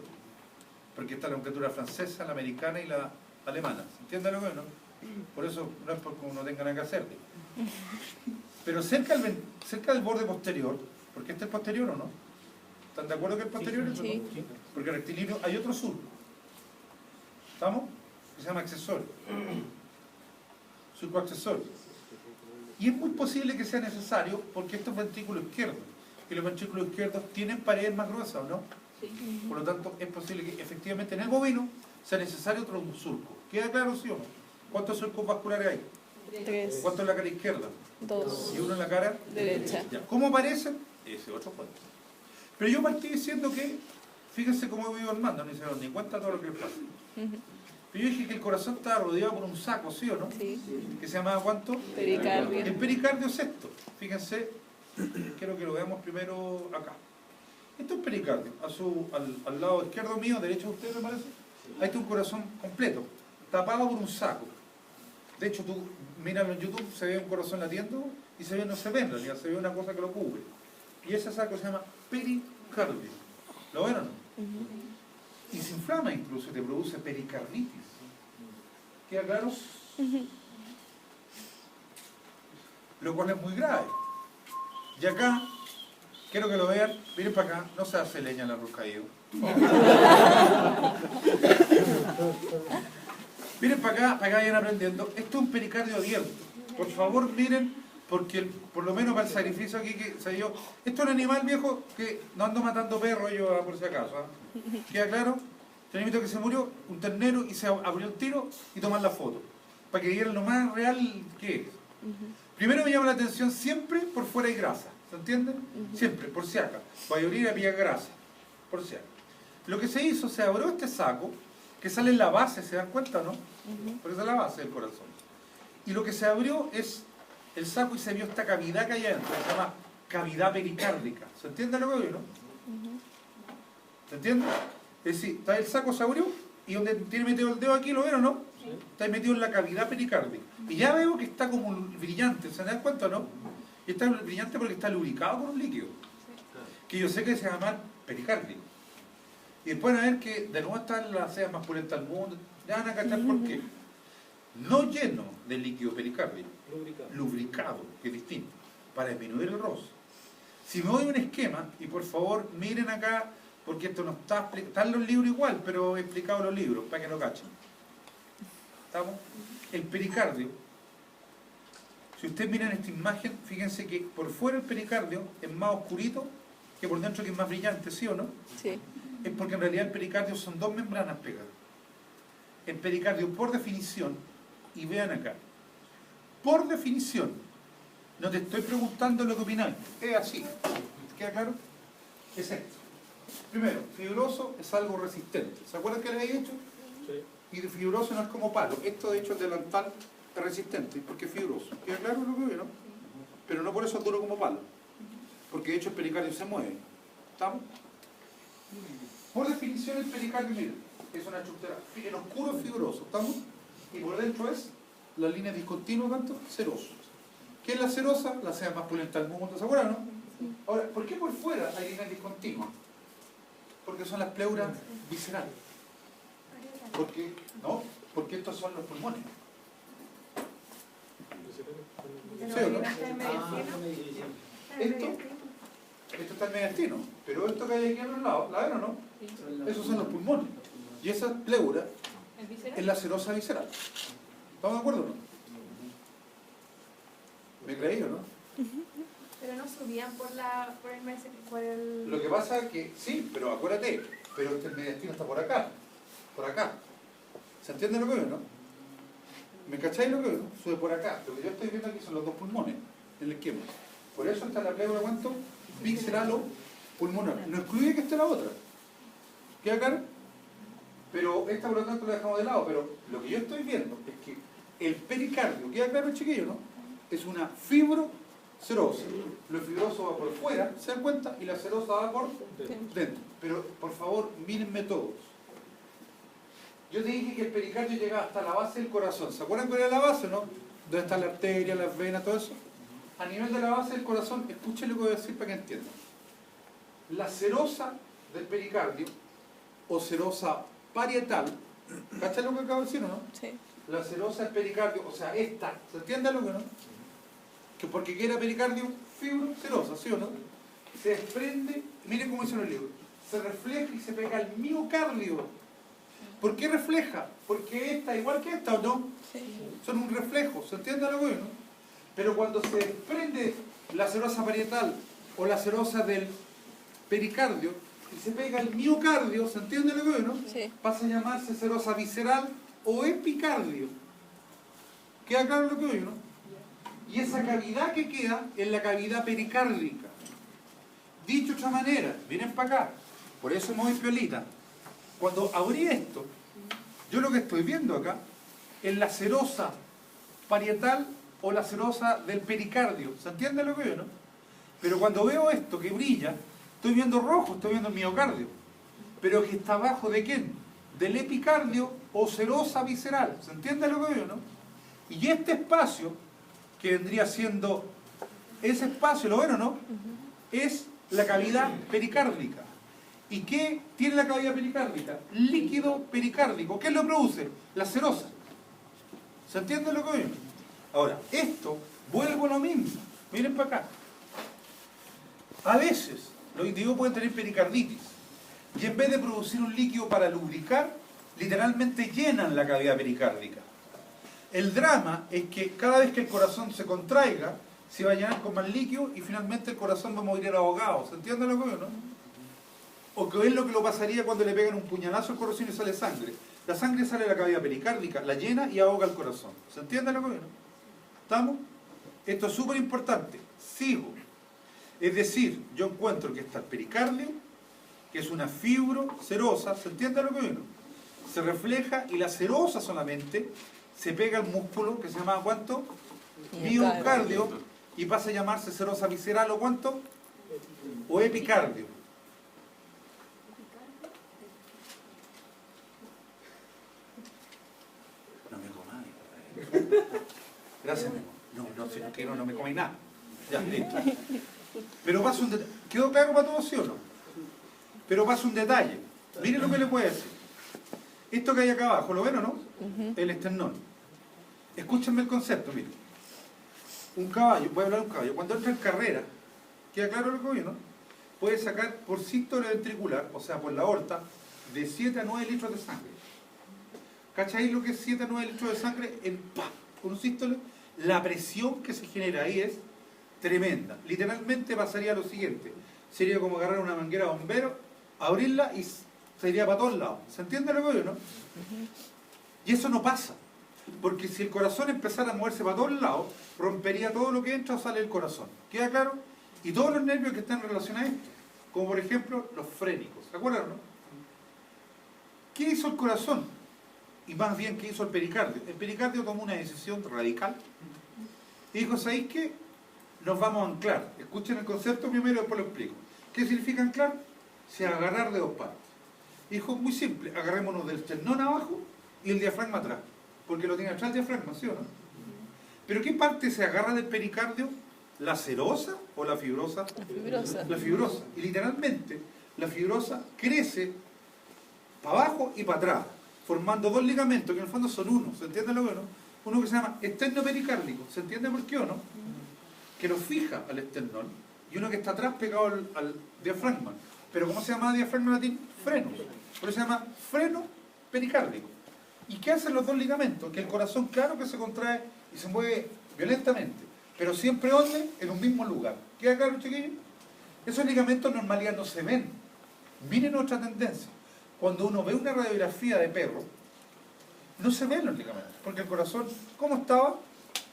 Porque está la nomenclatura francesa, la americana y la alemana. ¿Se entiende lo que no? Por eso no es porque uno tenga nada que hacer. Pero cerca del borde posterior, porque este es posterior o no, ¿están de acuerdo que es posterior? Sí. Porque el rectilíneo hay otro surco. ¿Estamos? Que se llama accesorio. Surco accesorio. Y es muy posible que sea necesario porque esto es ventrículo izquierdo. Y los ventrículos izquierdos tienen paredes más gruesas, ¿o no? Por lo tanto, es posible que efectivamente en el bovino sea necesario otro surco. ¿Queda claro, sí o no? ¿Cuántos surcos vasculares hay? 3. ¿Cuántos en la cara izquierda? 2. ¿Y uno en la cara? Derecha. Ya. ¿Cómo aparecen? Ese otro cuento. Pero yo partí diciendo que, fíjense cómo he ido armando, ni se dan ni cuenta todo lo que les pasa. Pero yo dije que el corazón estaba rodeado por un saco, ¿sí o no? Sí. Que se llamaba ¿cuánto? Pericardio. El pericardio es esto. Fíjense, quiero que lo veamos primero acá. Esto es pericardio. Al lado izquierdo mío, derecho de usted, me parece. Ahí está un corazón completo, tapado por un saco. De hecho, tú míralo en YouTube, se ve un corazón latiendo y se ve, no se ve en realidad, se ve una cosa que lo cubre. Y ese saco se llama pericardio. ¿Lo ven o no? Y se inflama incluso, te produce pericarditis. ¿Queda claro? Lo cual es muy grave. Y acá, quiero que lo vean, miren para acá, no se hace leña el arroz caído. Miren para que vayan aprendiendo. Esto es un pericardio abierto. Por favor, miren, porque por lo menos para el sacrificio aquí que se dio. Esto es un animal viejo que no ando matando perros yo, por si acaso. ¿Queda claro? Tenemos que se murió, un ternero, y se abrió el tiro y tomar la foto. Para que vieran lo más real que es. Primero me llama la atención siempre por fuera hay grasa. ¿Se entiende? Siempre, por si acaso. Va a abrir a pillar grasa. Por si acaso. Lo que se hizo, se abrió este saco, que sale en la base, ¿se dan cuenta, no? Porque esa es la base del corazón. Y lo que se abrió es el saco y se vio esta cavidad que hay adentro, que se llama cavidad pericárdica. ¿Se entiende lo que veo, no? ¿Se entiende? Es decir, está el saco, se abrió, y donde tiene metido el dedo aquí, ¿lo ven o no? Está metido en la cavidad pericárdica. Y ya veo que está como brillante, ¿se dan cuenta o no? Y está brillante porque está lubricado con un líquido. Que yo sé que se llama pericárdico. Y después van a ver que de nuevo están las sedas más pulentas del mundo. Ya van a cachar por qué. No lleno de líquido pericárdico, lubricado, que es distinto, para disminuir el roce. Si me doy un esquema, y por favor miren acá, porque esto no está explicado, están los libros igual, pero he explicado los libros, para que lo cachen. ¿Estamos? El pericardio, si ustedes miran esta imagen, fíjense que por fuera el pericardio es más oscurito que por dentro, que es más brillante, ¿sí o no? Sí. Es porque en realidad el pericardio son dos membranas pegadas. El pericardio, por definición, y vean acá, por definición, no te estoy preguntando lo que opináis, es así. ¿Queda claro? Es esto. Primero, fibroso es algo resistente. ¿Se acuerdan que les he dicho? Sí. Y de fibroso no es como palo. Esto, de hecho, el delantal es resistente porque es fibroso. ¿Queda claro lo que veo, no? Pero no por eso es duro como palo. porque de hecho el pericardio se mueve. ¿Estamos? Por definición el pericardio, miren, es una estructura en oscuro fibroso, ¿estamos? Y por dentro es la línea discontinua, ¿cuánto? Seroso. ¿Qué es la serosa? La seda más pulenta del mundo, ¿se acuerdan, no? Ahora, ¿por qué por fuera hay líneas discontinuas? Porque son las pleuras viscerales. Porque, ¿no? Porque estos son los pulmones. ¿Sí o no? Esto está en mediastino, pero esto que hay aquí a los lados, ¿la ven o no? Esos son los pulmones. Y esa pleura es la serosa visceral. ¿Estamos de acuerdo o no? ¿Me creí o no? Pero no subían por el... Lo que pasa es que, sí, pero acuérdate, pero el mediastino está por acá. Por acá. ¿Se entiende lo que veo, no? ¿Me cacháis lo que veo? Sube por acá. Lo que yo estoy viendo aquí son los dos pulmones, el esquema. Por eso está la pleura, ¿cuánto? Visceral o pulmonar. No excluye que esté la otra. ¿Queda claro? Pero esta por lo tanto la dejamos de lado. Pero lo que yo estoy viendo es que el pericardio, ¿queda claro, chiquillo, no? Es una fibroserosa. Lo fibroso va por fuera, ¿se dan cuenta? Y la serosa va por dentro. Pero por favor, mírenme todos. Yo te dije que el pericardio llegaba hasta la base del corazón. ¿Se acuerdan cuál era la base, no? ¿Dónde está la arteria, las venas, todo eso? A nivel de la base del corazón, escuchen lo que voy a decir para que entiendan. La serosa del pericardio, o serosa parietal, ¿cachan lo que acabo de decir o no? Sí. La serosa del pericardio, o sea, esta, ¿se entiende lo que no? Que porque quiera pericardio, fibroserosa, ¿sí o no? Se desprende, miren cómo dice en el libro, se refleja y se pega al miocardio. ¿Por qué refleja? Porque esta, igual que esta, ¿o no? Sí. Son un reflejo, ¿se entiende lo que no? Pero cuando se desprende la serosa parietal o la serosa del pericardio y se pega al miocardio, ¿se entiende lo que no? Sí. Pasa a llamarse serosa visceral o epicardio. ¿Queda claro lo que oye, no? Y esa cavidad que queda es la cavidad pericárdica. Dicho de otra manera, vienen para acá, por eso me voy piolita. Cuando abrí esto, yo lo que estoy viendo acá es la serosa parietal o la serosa del pericardio. ¿Se entiende lo que veo, no? Pero cuando veo esto que brilla, estoy viendo rojo, estoy viendo el miocardio. Pero que está abajo de ¿quién? Del epicardio o serosa visceral. ¿Se entiende lo que veo, no? Y este espacio, que vendría siendo ese espacio, ¿lo ven o no? Es la cavidad pericárdica. ¿Y qué tiene la cavidad pericárdica? Líquido pericárdico. ¿Qué lo produce? La serosa. ¿Se entiende lo que veo? Ahora, esto, vuelvo a lo mismo. Miren para acá. A veces, los individuos pueden tener pericarditis. Y en vez de producir un líquido para lubricar, literalmente llenan la cavidad pericárdica. El drama es que cada vez que el corazón se contraiga, se va a llenar con más líquido y finalmente el corazón va a morir ahogado. ¿Se entiende lo que veo, no? O que es lo que lo pasaría cuando le pegan un puñalazo al corazón y sale sangre. La sangre sale de la cavidad pericárdica, la llena y ahoga el corazón. ¿Se entiende lo que veo, no? ¿Estamos? Esto es súper importante. Sigo. Es decir, yo encuentro que está el pericardio, que es una fibroserosa, ¿se entiende lo que veo, no? Se refleja y la serosa solamente se pega al músculo que se llama ¿cuánto? Miocardio, y pasa a llamarse serosa visceral o ¿cuánto? O epicardio. No me comáis. Gracias, Memo. No me comáis nada. Ya, listo. Pero pasa un detalle. ¿Quedó claro para todos, sí o no? Pero pasa un detalle. Miren lo que le puede decir. Esto que hay acá abajo, ¿lo ven o no? El esternón. Escúchenme el concepto, miren. Un caballo, voy a hablar de un caballo. Cuando entra en carrera, ¿queda claro lo que voy, no? Puede sacar por sístole ventricular, o sea, por la aorta, de 7 a 9 litros de sangre. ¿Cacháis lo que es 7 a 9 litros de sangre en por un sístole? La presión que se genera ahí es tremenda. Literalmente pasaría lo siguiente. Sería como agarrar una manguera de bombero, abrirla y se iría para todos lados. ¿Se entiende lo que yo, no? Y eso no pasa. Porque si el corazón empezara a moverse para todos lados, rompería todo lo que entra o sale del corazón. ¿Queda claro? Y todos los nervios que están relacionados a esto. Como por ejemplo los frénicos. ¿Se acuerdan, no? ¿Qué hizo el corazón? Y más bien, ¿qué hizo el pericardio? El pericardio tomó una decisión radical. Y dijo, ¿sabéis qué? nos vamos a anclar. Escuchen el concepto primero y después lo explico. ¿Qué significa anclar? Se agarrar de dos partes. Hijo, muy simple, agarrémonos del esternón abajo y el diafragma atrás, porque lo tiene atrás el diafragma, ¿sí o no? ¿Pero qué parte se agarra del pericardio? ¿La serosa o la fibrosa? La fibrosa. La fibrosa. Y literalmente, la fibrosa crece para abajo y para atrás, formando dos ligamentos que en el fondo son uno, ¿se entiende lo que no? Uno que se llama esternopericárdico, ¿se entiende por qué o no? Que lo fija al esternón, y uno que está atrás pegado al diafragma. Pero ¿cómo se llama diafragma en latín? Freno. Por eso se llama freno pericárdico. ¿Y qué hacen los dos ligamentos? Que el corazón, claro que se contrae y se mueve violentamente, pero siempre ¿dónde? En un mismo lugar. ¿Queda claro, chiquillos? Esos ligamentos en normalidad no se ven. Miren otra tendencia. Cuando uno ve una radiografía de perro, no se ven los ligamentos, porque el corazón, ¿cómo estaba?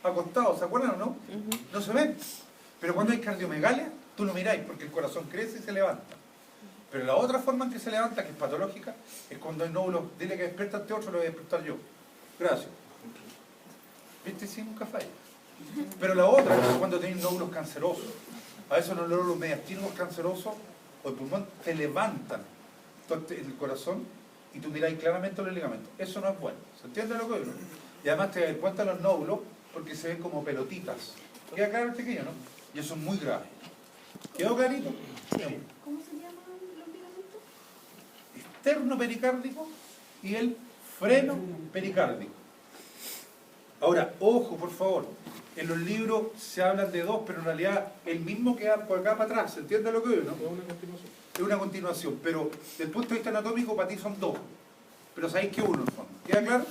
Acostado, ¿se acuerdan o no? No se ven. Pero cuando hay cardiomegalia, tú lo miráis, porque el corazón crece y se levanta. Pero la otra forma en que se levanta, que es patológica, es cuando hay nódulos. Dile que despierta este otro, lo voy a despertar yo. Gracias. ¿Viste? Sí, nunca falla. Pero la otra es cuando tenéis nódulos cancerosos. A veces los nódulos mediastínicos cancerosos o el pulmón te levantan el corazón y tú miráis claramente los ligamentos. Eso no es bueno. ¿Se entiende lo que digo? Y además te das cuenta los nódulos porque se ven como pelotitas. ¿Queda claro, chiquillo, no? Y eso es muy grave. ¿Quedó clarito? Sí. ¿Cómo se llaman los ligamentos? Externo pericárdico y el freno pericárdico. Ahora, ojo, por favor, en los libros se hablan de dos, pero en realidad el mismo queda por acá para atrás, ¿se entiende lo que digo, no? Es una continuación. Es una continuación, pero desde el punto de vista anatómico para ti son dos, pero sabéis que uno en el fondo. ¿Queda claro?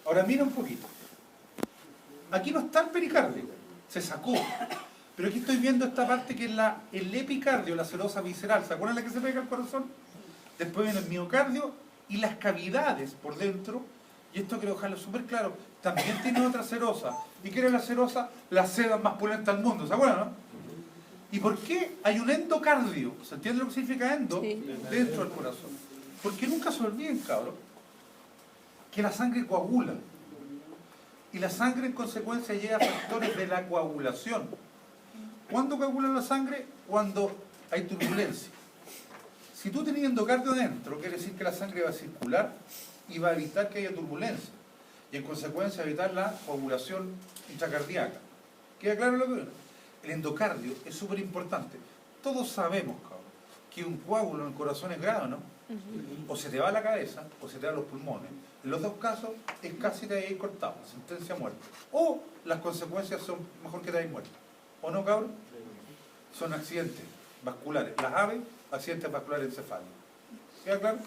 Ahora mira un poquito. Aquí no está el pericardio, se sacó. Pero aquí estoy viendo esta parte que es el epicardio, la serosa visceral. ¿Se acuerdan la que se pega al corazón? Después viene el miocardio y las cavidades por dentro. Y esto quiero dejarlo súper claro. También tiene otra serosa. ¿Y qué era la serosa? La seda más pulenta del mundo. ¿Se acuerdan, no? ¿Y por qué hay un endocardio? ¿Se entiende lo que significa endo? Sí. Dentro del corazón. Porque nunca se olviden, cabrón, que la sangre coagula. Y la sangre en consecuencia llega a factores de la coagulación. ¿Cuándo coagula la sangre? Cuando hay turbulencia. Si tú tenías endocardio dentro, quiere decir que la sangre va a circular y va a evitar que haya turbulencia. Y en consecuencia evitar la coagulación intracardíaca. ¿Queda claro lo que veo? El endocardio es súper importante. Todos sabemos, cabrón, que un coágulo en el corazón es grave, ¿no? O se te va a la cabeza o se te va a los pulmones. En los dos casos es casi te hayas cortado, sentencia a muerte. O las consecuencias son mejor que te hayas muerto. ¿O no, cabrón? Son accidentes vasculares. Las aves, accidentes vasculares encefálicos. ¿Queda claro?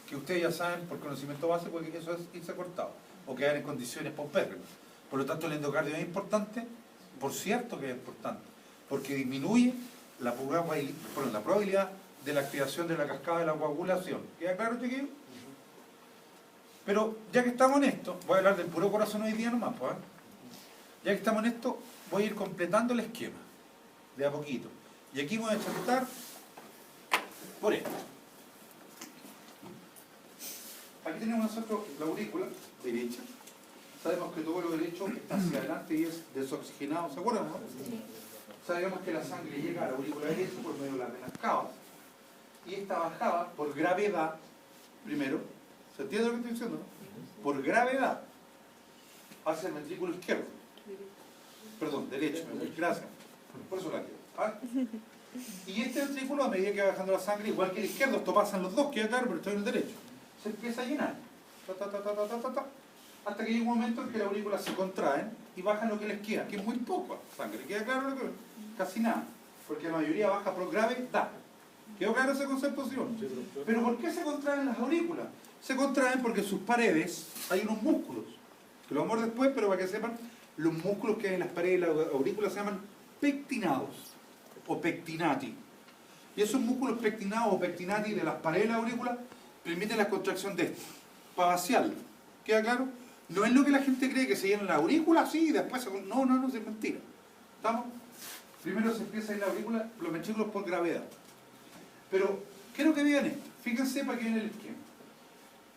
Que ustedes ya saben por conocimiento base porque eso es irse cortado o quedar en condiciones paupérrimas. Por lo tanto, el endocardio es importante, por cierto que es importante, porque disminuye la probabilidad de la activación de la cascada de la coagulación. ¿Queda claro, chiquillos? Pero ya que estamos en esto, voy a hablar del puro corazón hoy día nomás, pues, ¿eh? Ya que estamos en esto, voy a ir completando el esquema, de a poquito. Y aquí voy a saltar por esto. Aquí tenemos nosotros la aurícula derecha. Sabemos que todo lo derecho está hacia adelante y es desoxigenado. ¿Se acuerdan, no? Sí. Sabemos que la sangre llega a la aurícula derecha por medio de las venas cavas. Y esta bajaba por gravedad, primero. ¿Se entiende lo que estoy diciendo, no? Por gravedad hacia el ventrículo izquierdo. Perdón, derecho. Gracias. Por eso la quiero. ¿Ah? Y este ventrículo, a medida que va bajando la sangre, igual que el izquierdo, esto pasa en los dos, queda claro, pero estoy en el derecho. Se empieza a llenar. Hasta que llega un momento en que las aurículas se contraen y bajan lo que les queda, que es muy poco sangre. ¿Queda claro lo que? Casi nada. Porque la mayoría baja por gravedad. ¿Quedó claro ese concepto, sí o no? Pero ¿por qué se contraen las aurículas? Se contraen porque en sus paredes hay unos músculos. Que lo vamos a ver después, pero para que sepan, los músculos que hay en las paredes de la aurícula se llaman pectinados o pectinati. Y esos músculos pectinados o pectinati de las paredes de la aurícula permiten la contracción de esto, para vaciarlo. ¿Queda claro? No es lo que la gente cree, que se llena la aurícula así y después se... No, es mentira. ¿Estamos? Primero se empieza en la aurícula, los ventrículos por gravedad. Pero quiero que vean esto. Fíjense para que vean el esquema.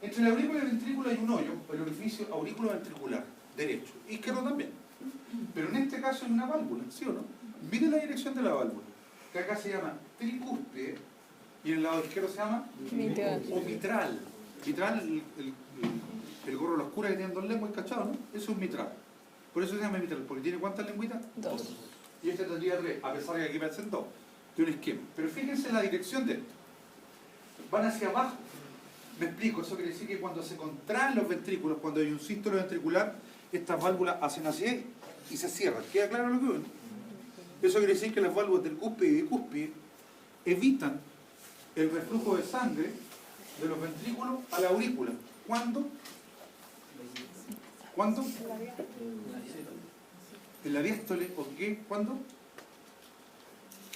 Entre la aurícula y el ventrículo hay un hoyo, el orificio aurículo ventricular, derecho, izquierdo también. Pero en este caso es una válvula, ¿sí o no? Mire la dirección de la válvula, que acá se llama tricúspide y en el lado izquierdo se llama Mitral. o mitral. Mitral, el gorro de la oscura que tiene dos lenguas, ¿cachado, no? Eso es un mitral. Por eso se llama mitral, porque tiene ¿cuántas lengüitas? 2. Y este tendría 3, a pesar de que aquí parecen 2, de un esquema. Pero fíjense en la dirección de esto. Van hacia abajo. Me explico, eso quiere decir que cuando se contraen los ventrículos, cuando hay un sístole ventricular, estas válvulas hacen así y se cierran. ¿Queda claro lo que ven? Eso quiere decir que las válvulas del cúspide y bicúspide evitan el reflujo de sangre de los ventrículos a la aurícula. ¿Cuándo? ¿Cuándo? En la diástole, ¿o qué? ¿Cuándo?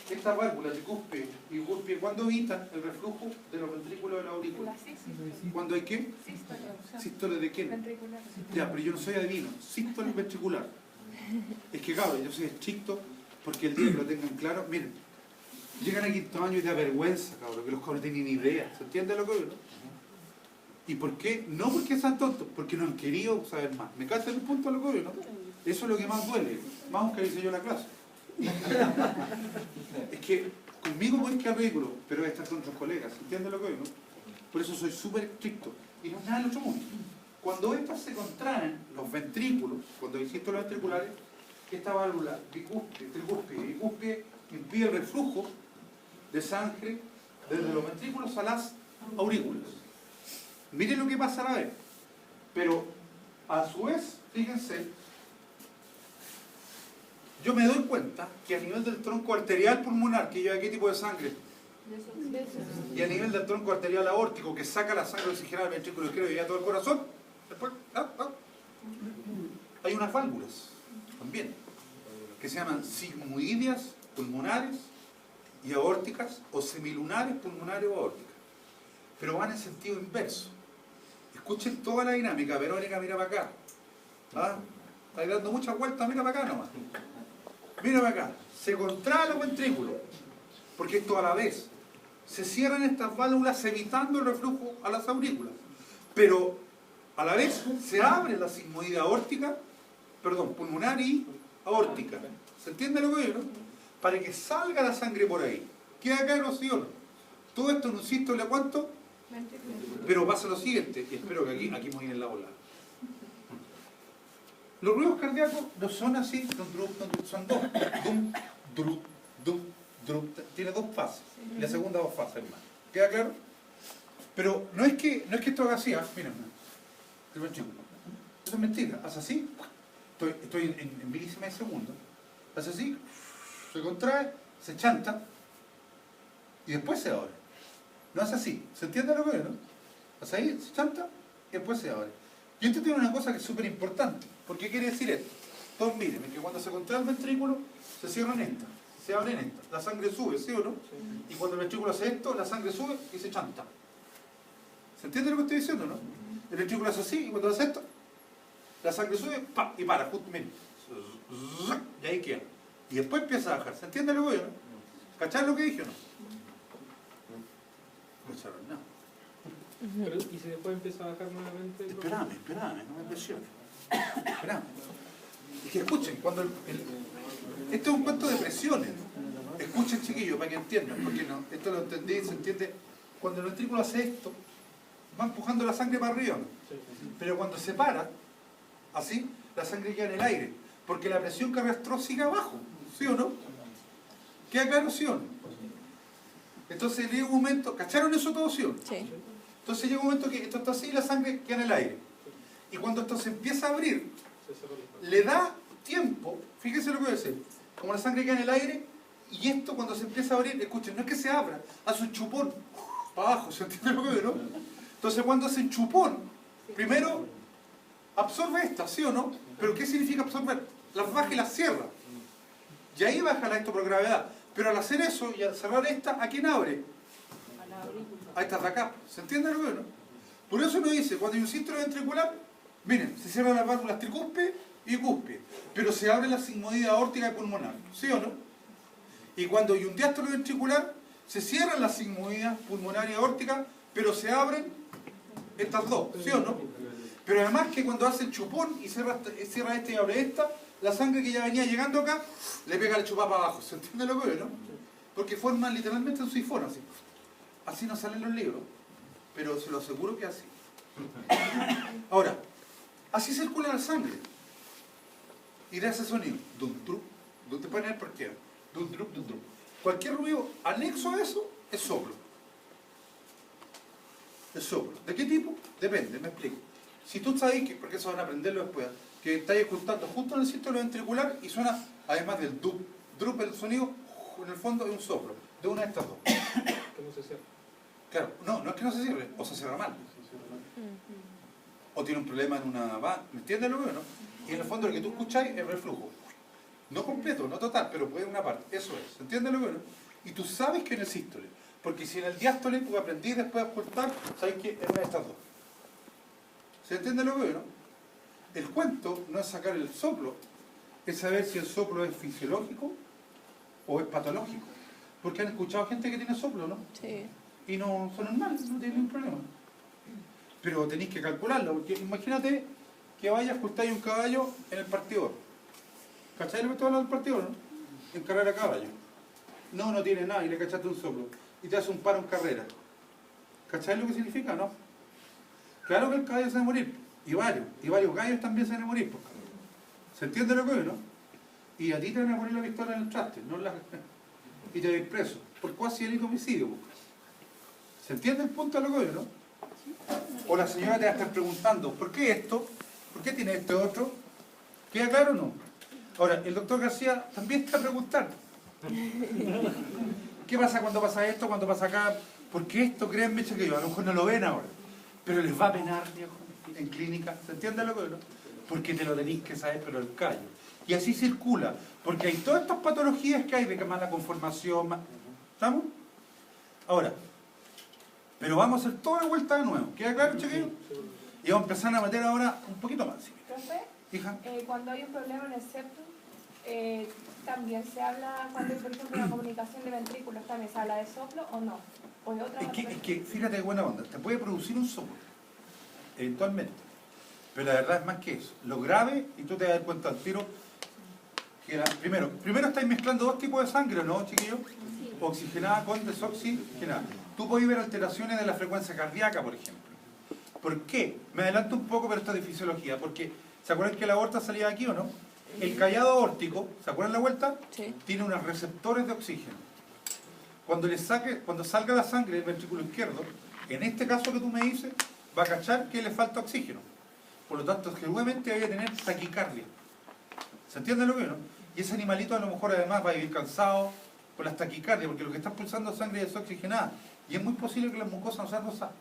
Estas válvulas de cúspide y bicúspide, ¿cuándo evitan el reflujo de los ventrículos de la aurícula? ¿Cuándo hay qué? Sístole de qué? Ya, pero yo no soy adivino. Sístole ventricular. Es que, cabrón, yo soy estricto porque el día que lo tengan claro, miren, llegan a quinto año y da vergüenza, cabrón, que los cabros no tienen ni idea. ¿Se entiende lo que digo, no? ¿Y por qué? No porque sean tontos, porque no han querido saber más. ¿Me cae el punto de lo que digo, no? Eso es lo que más duele, más aunque hice yo la clase. Es que conmigo voy que al ridículo, pero estas con otros colegas, ¿entiendes lo que digo? Por eso soy súper estricto. Y no es nada del otro mundo. Cuando estas se contraen, los ventrículos, cuando hay sístoles ventriculares, esta válvula bicúspide, tricúspide y bicúspide impide el reflujo de sangre desde los ventrículos a las aurículas. Miren lo que pasa a la vez. Pero a su vez, fíjense, yo me doy cuenta que a nivel del tronco arterial pulmonar, que lleva qué tipo de sangre, y a nivel del tronco arterial aórtico, que saca la sangre oxigenada del ventrículo izquierdo y llega a todo el corazón, después, hay unas válvulas también, que se llaman sigmoideas pulmonares y aórticas, o semilunares pulmonares o aórticas, pero van en sentido inverso. Escuchen toda la dinámica. Verónica, mira para acá. ¿Ah? Está dando muchas vueltas, mira para acá nomás. Mira para acá. Se contraen los ventrículos, porque esto a la vez se cierran estas válvulas evitando el reflujo a las aurículas, pero a la vez se abre la sigmoidea aórtica, perdón, pulmonar y aórtica. ¿Se entiende lo que digo, no? Para que salga la sangre por ahí. ¿Queda claro, sí o no? Todo esto en un sístole, ¿cuánto? Pero pasa lo siguiente, y espero que aquí muy en la ola. Los ruidos cardíacos no son así, son dos. Dum, drum, dum, drum. Tiene dos fases. Y la segunda dos fases más. ¿Queda claro? Pero no es que esto haga así, miren, el ventrículo. Eso es mentira. Hace así, estoy en milísimas de segundo. Hace así, se contrae, se chanta y después se abre. No es así. ¿Se entiende lo que es, no? Hace ahí, se chanta y después se abre. Y esto tiene una cosa que es súper importante. ¿Por qué quiere decir esto? Todos miren, que cuando se contrae el ventrículo, se cierran estas, se abren estas. La sangre sube, ¿sí o no? Y cuando el ventrículo hace esto, la sangre sube y se chanta. ¿Se entiende lo que estoy diciendo, no? El ventrículo hace así y cuando hace esto, la sangre sube, ¡pa! Y para, justo, miren. Y ahí queda. Y después empieza a bajar. ¿Se entiende lo que digo, no? ¿Cachar lo que dije o no? No echaron nada. Pero, ¿y si después empieza a bajar nuevamente? Espérame, no me presiones. Espérame. Es que escuchen, cuando esto es un cuento de presiones. Escuchen, chiquillos, para que entiendan, porque no, esto lo entendí, se entiende. Cuando el ventrículo hace esto, va empujando la sangre para arriba, ¿no? Pero cuando se para, así, la sangre queda en el aire, porque la presión que arrastró sigue abajo, ¿sí o no? ¿Queda claro, sí o no? Entonces llega un momento, ¿cacharon eso todo, sí o no? Sí. Entonces llega un momento que esto está así y la sangre queda en el aire. Y cuando esto se empieza a abrir, le da tiempo, fíjense lo que voy a decir, como la sangre queda en el aire, y esto cuando se empieza a abrir, escuchen, no es que se abra, hace un chupón, para abajo, ¿se entiende lo que veo, no? Entonces cuando hace un chupón, primero absorbe esta, ¿sí o no? Pero ¿qué significa absorber? Las baja y las cierra. Y ahí baja la esto por gravedad. Pero al hacer eso y al cerrar esta, ¿a quién abre? A estas de acá. ¿Se entiende lo que veo, no? Por eso uno dice, cuando hay un sístole ventricular, miren, se cierran las válvulas tricúspide y bicúspide, pero se abre la sigmoidea aórtica y pulmonar, ¿sí o no? Y cuando hay un diástole ventricular, se cierran las sigmoideas pulmonar y aórtica, pero se abren estas dos, ¿sí o no? Pero además que cuando hace el chupón y cierra esta y abre esta, La sangre que ya venía llegando acá, le pega el chupá para abajo. ¿Se entiende lo que es, no? Porque forma literalmente un sifón así. Así no salen los libros, pero se lo aseguro que así. Ahora, así circula la sangre. Y da ese sonido. Dum, trup. Te pueden ver por qué. Dum, trup, dum, trup. Cualquier ruido anexo a eso es soplo. Es soplo. ¿De qué tipo? Depende, me explico. Si tú sabes que, porque eso van a aprenderlo después, que estáis escuchando justo en el círculo ventricular y suena, además del dup, drup, el sonido, en el fondo es un soplo, de una de estas dos. ¿Cómo se cierra? Claro, no es que no se cierre, o se cierra mal. O tiene un problema en una banda, ¿me entiendes lo que no? Y en el fondo lo que tú escucháis es reflujo. No completo, no total, pero puede una parte, eso es, ¿se entiende lo que no? Y tú sabes que en el sístole, porque si en el diástole tú aprendí después a escuchar, sabes que es una de estas dos. ¿Se entiende lo que no? El cuento no es sacar el soplo, es saber si el soplo es fisiológico o es patológico. Porque han escuchado gente que tiene soplo, ¿no? Sí. Y no son normales, no tienen ningún problema. Pero tenéis que calcularlo, porque imagínate que vayas a escuchar un caballo en el partidor. ¿Cachai lo que estoy hablando del partidor, no? En carrera a caballo. No tiene nada y le cachaste un soplo. Y te hace un paro en carrera. ¿Cachai lo que significa, no? Claro que el caballo se va a morir. Y varios gallos también se van a morir. Pues. ¿Se entiende lo que es, no? Y a ti te van a poner la pistola en el traste, no la... y te vas preso. Por cuasi delito de homicidio. Pues. ¿Se entiende el punto de lo que es, no? O la señora te va a estar preguntando, ¿por qué esto? ¿Por qué tiene este otro? ¿Queda claro o no? Ahora, el doctor García también está preguntando. ¿Qué pasa cuando pasa esto, cuando pasa acá? Porque esto, créanme, que yo, a lo mejor no lo ven ahora, pero les va a penar, viejo, en clínica. ¿Se entiende lo que es, no? Porque te lo tenéis que saber, pero el callo. Y así circula, porque hay todas estas patologías que hay de mala conformación. ¿Estamos? Ahora, pero vamos a hacer toda la vuelta de nuevo. ¿Queda claro, chiquillos? Y vamos a empezar a meter ahora un poquito más. ¿Sí? Profe, Hija. cuando hay un problema en el septum, también se habla, cuando hay, por ejemplo, una comunicación de ventrículos, ¿también se habla de soplo o no? ¿O de otra Es que, fíjate qué buena onda, te puede producir un soplo, eventualmente. Pero la verdad es más que eso. Lo grave, y tú te das cuenta al tiro, que primero estáis mezclando dos tipos de sangre, ¿no, chiquillos? Sí. Oxigenada con desoxigenada. Tú podés ver alteraciones de la frecuencia cardíaca, por ejemplo. ¿Por qué? Me adelanto un poco, pero esto es de fisiología, porque ¿se acuerdan que la aorta salía de aquí o no? El callado aórtico, ¿se acuerdan la vuelta? Sí. Tiene unos receptores de oxígeno. Cuando salga la sangre del ventrículo izquierdo, en este caso que tú me dices, va a cachar que le falta oxígeno. Por lo tanto, seguramente vaya a tener taquicardia. ¿Se entiende lo que no? Y ese animalito a lo mejor además va a vivir cansado por las taquicardias, porque lo que está pulsando es sangre desoxigenada. Y es muy posible que las mucosas no sean rosadas.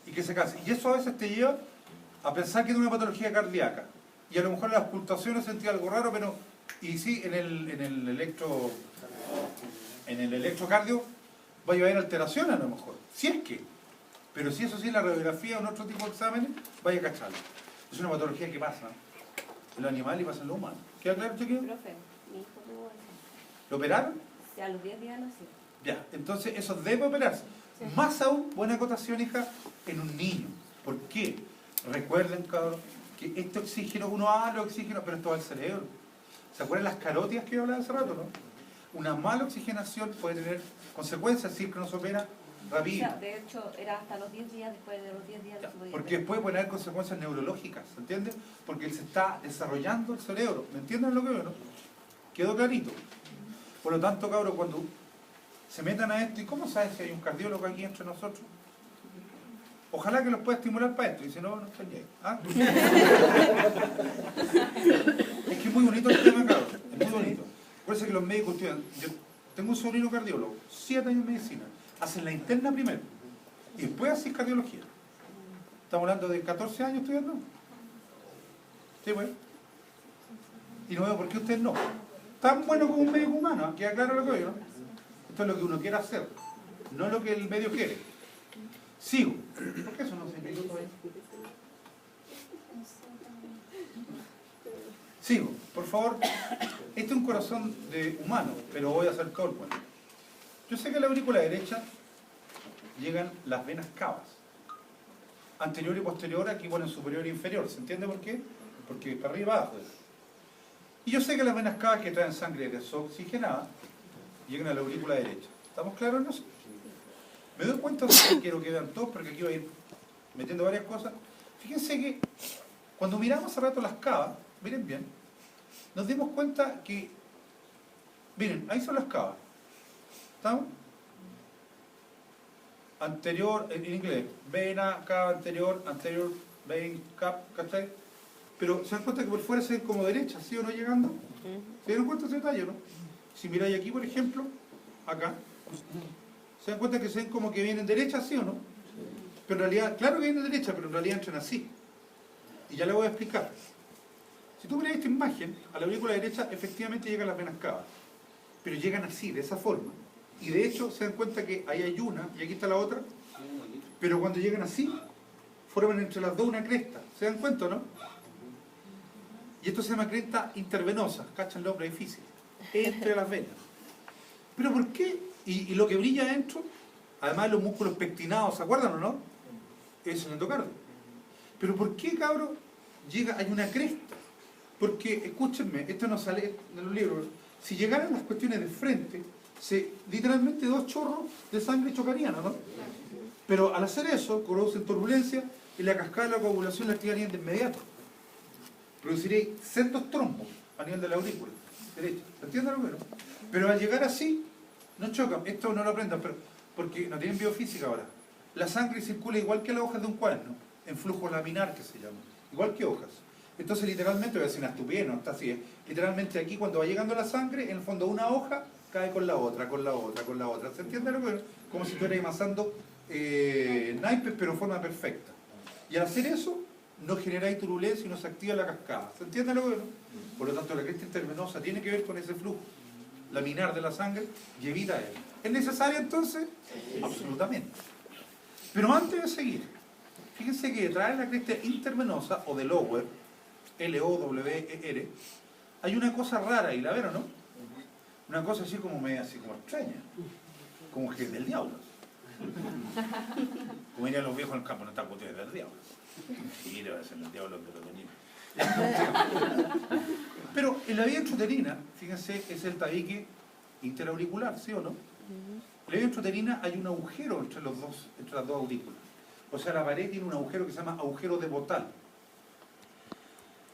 Y que se canse. Y eso a veces te lleva a pensar que tiene una patología cardíaca. Y a lo mejor en las ocultaciones sentí algo raro, pero... Y sí, en el electrocardio va a llevar alteraciones a lo mejor. Si es que. Pero si eso sí, en la radiografía o en otro tipo de exámenes, vaya a cacharlo. Es una patología que pasa en los animales y pasa en los humanos. ¿Queda claro, chiquillo? Profe, mi hijo tuvo eso. ¿Lo operaron? A los 10 días nació. Ya, entonces eso debe operarse. Sí. Más aún, buena acotación, hija, en un niño. ¿Por qué? Recuerden, cabrón, que este oxígeno, uno habla de oxígeno, pero esto va al cerebro. ¿Se acuerdan las carótidas que yo hablaba hace rato, no? Una mala oxigenación puede tener consecuencias si es que no se opera O rápido. sea, de hecho, era hasta los 10 días, después de los 10 días Ya, no se podía porque después puede haber consecuencias neurológicas, ¿se entiende? Porque se está desarrollando el cerebro. ¿Me entienden lo que veo, no? Quedó clarito. Por lo tanto, cabrón, cuando se metan a esto, ¿y cómo sabes si hay un cardiólogo aquí entre nosotros? Ojalá que los pueda estimular para esto, y si no, no estoy ahí. ¿Ah? Es que es muy bonito el tema, cabrón. Es muy bonito. Por eso es que los médicos estudian. Yo tengo un sobrino cardiólogo, 7 años de medicina. Hacen la interna primero. Y después hacen cardiología. Estamos hablando de 14 años estudiando. Sí, pues. Y no veo por qué ustedes no. Tan bueno como un médico humano, queda claro lo que veo, ¿no? Esto es lo que uno quiere hacer, no lo que el medio quiere. Sigo. ¿Por qué eso no se invitó todavía? Sigo, por favor. Este es un corazón de humano, pero voy a hacer cálculo. Yo sé que a la aurícula derecha llegan las venas cavas. Anterior y posterior, aquí ponen superior e inferior. ¿Se entiende por qué? Porque para arriba y abajo. Y yo sé que las venas cavas que traen sangre desoxigenada llegan a la aurícula derecha. ¿Estamos claros en eso? Me doy cuenta de que quiero que vean todos, porque aquí voy a ir metiendo varias cosas. Fíjense que cuando miramos hace rato las cavas, miren bien, nos dimos cuenta que, miren, ahí son las cavas. ¿Estamos? Anterior, en inglés, vena, cava anterior, vein, cap, ¿cachai? Pero se dan cuenta que por fuera se ven como derechas, ¿sí o no llegando? ¿Se dan cuenta de ese detalle, no? Si miráis aquí, por ejemplo, acá, se dan cuenta que se ven como que vienen derechas, ¿sí o no? Pero en realidad, claro que vienen derechas, pero en realidad entran así. Y ya le voy a explicar. Si tú miras esta imagen, a la aurícula derecha efectivamente llegan las venas cavas. Pero llegan así, de esa forma. Y de hecho, se dan cuenta que ahí hay una y aquí está la otra. Pero cuando llegan así, forman entre las dos una cresta. ¿Se dan cuenta, no? Y esto se llama cresta intervenosa. ¿Cachan el nombre difícil? Entre las venas. ¿Pero por qué? Y lo que brilla adentro, además de los músculos pectinados, ¿se acuerdan o no? Es el endocardio. ¿Pero por qué, cabrón, hay una cresta? Porque, escúchenme, esto no sale de los libros. Si llegaran las cuestiones de frente, literalmente 2 chorros de sangre chocarían, ¿no? Pero al hacer eso, producen turbulencia y la cascada de la coagulación la activarían de inmediato. Produciría sendos trombos a nivel de la aurícula derecha. ¿Entienden lo que no? Pero al llegar así, no chocan. Esto no lo aprendan, pero porque no tienen biofísica ahora. La sangre circula igual que las hojas de un cuaderno, en flujo laminar que se llama, igual que hojas. Entonces literalmente, voy a decir una estupidez, no está así, literalmente aquí cuando va llegando la sangre, en el fondo una hoja cae con la otra, con la otra, con la otra. ¿Se entiende lo que es? Como si estuvieras amasando naipes, pero en forma perfecta. Y al hacer eso, no generáis turbulencia y no se activa la cascada. ¿Se entiende lo que es? Por lo tanto, la cresta intervenosa tiene que ver con ese flujo laminar de la sangre y evita él. ¿Es necesario entonces? Absolutamente. Pero antes de seguir, fíjense que detrás de la cresta intervenosa o de lower, L-O-W-E-R, hay una cosa rara, ¿y la ven o no? Una cosa así como media, así como extraña, como que es del diablo. Como dirían los viejos en el campo, no está cuestión del diablo. Sí, debe ser el diablo que lo tenía. Pero en la vía intrauterina, fíjense, es el tabique interauricular, ¿sí o no? En la vía intrauterina hay un agujero entre las dos aurículas. O sea, la pared tiene un agujero que se llama agujero de Bottal.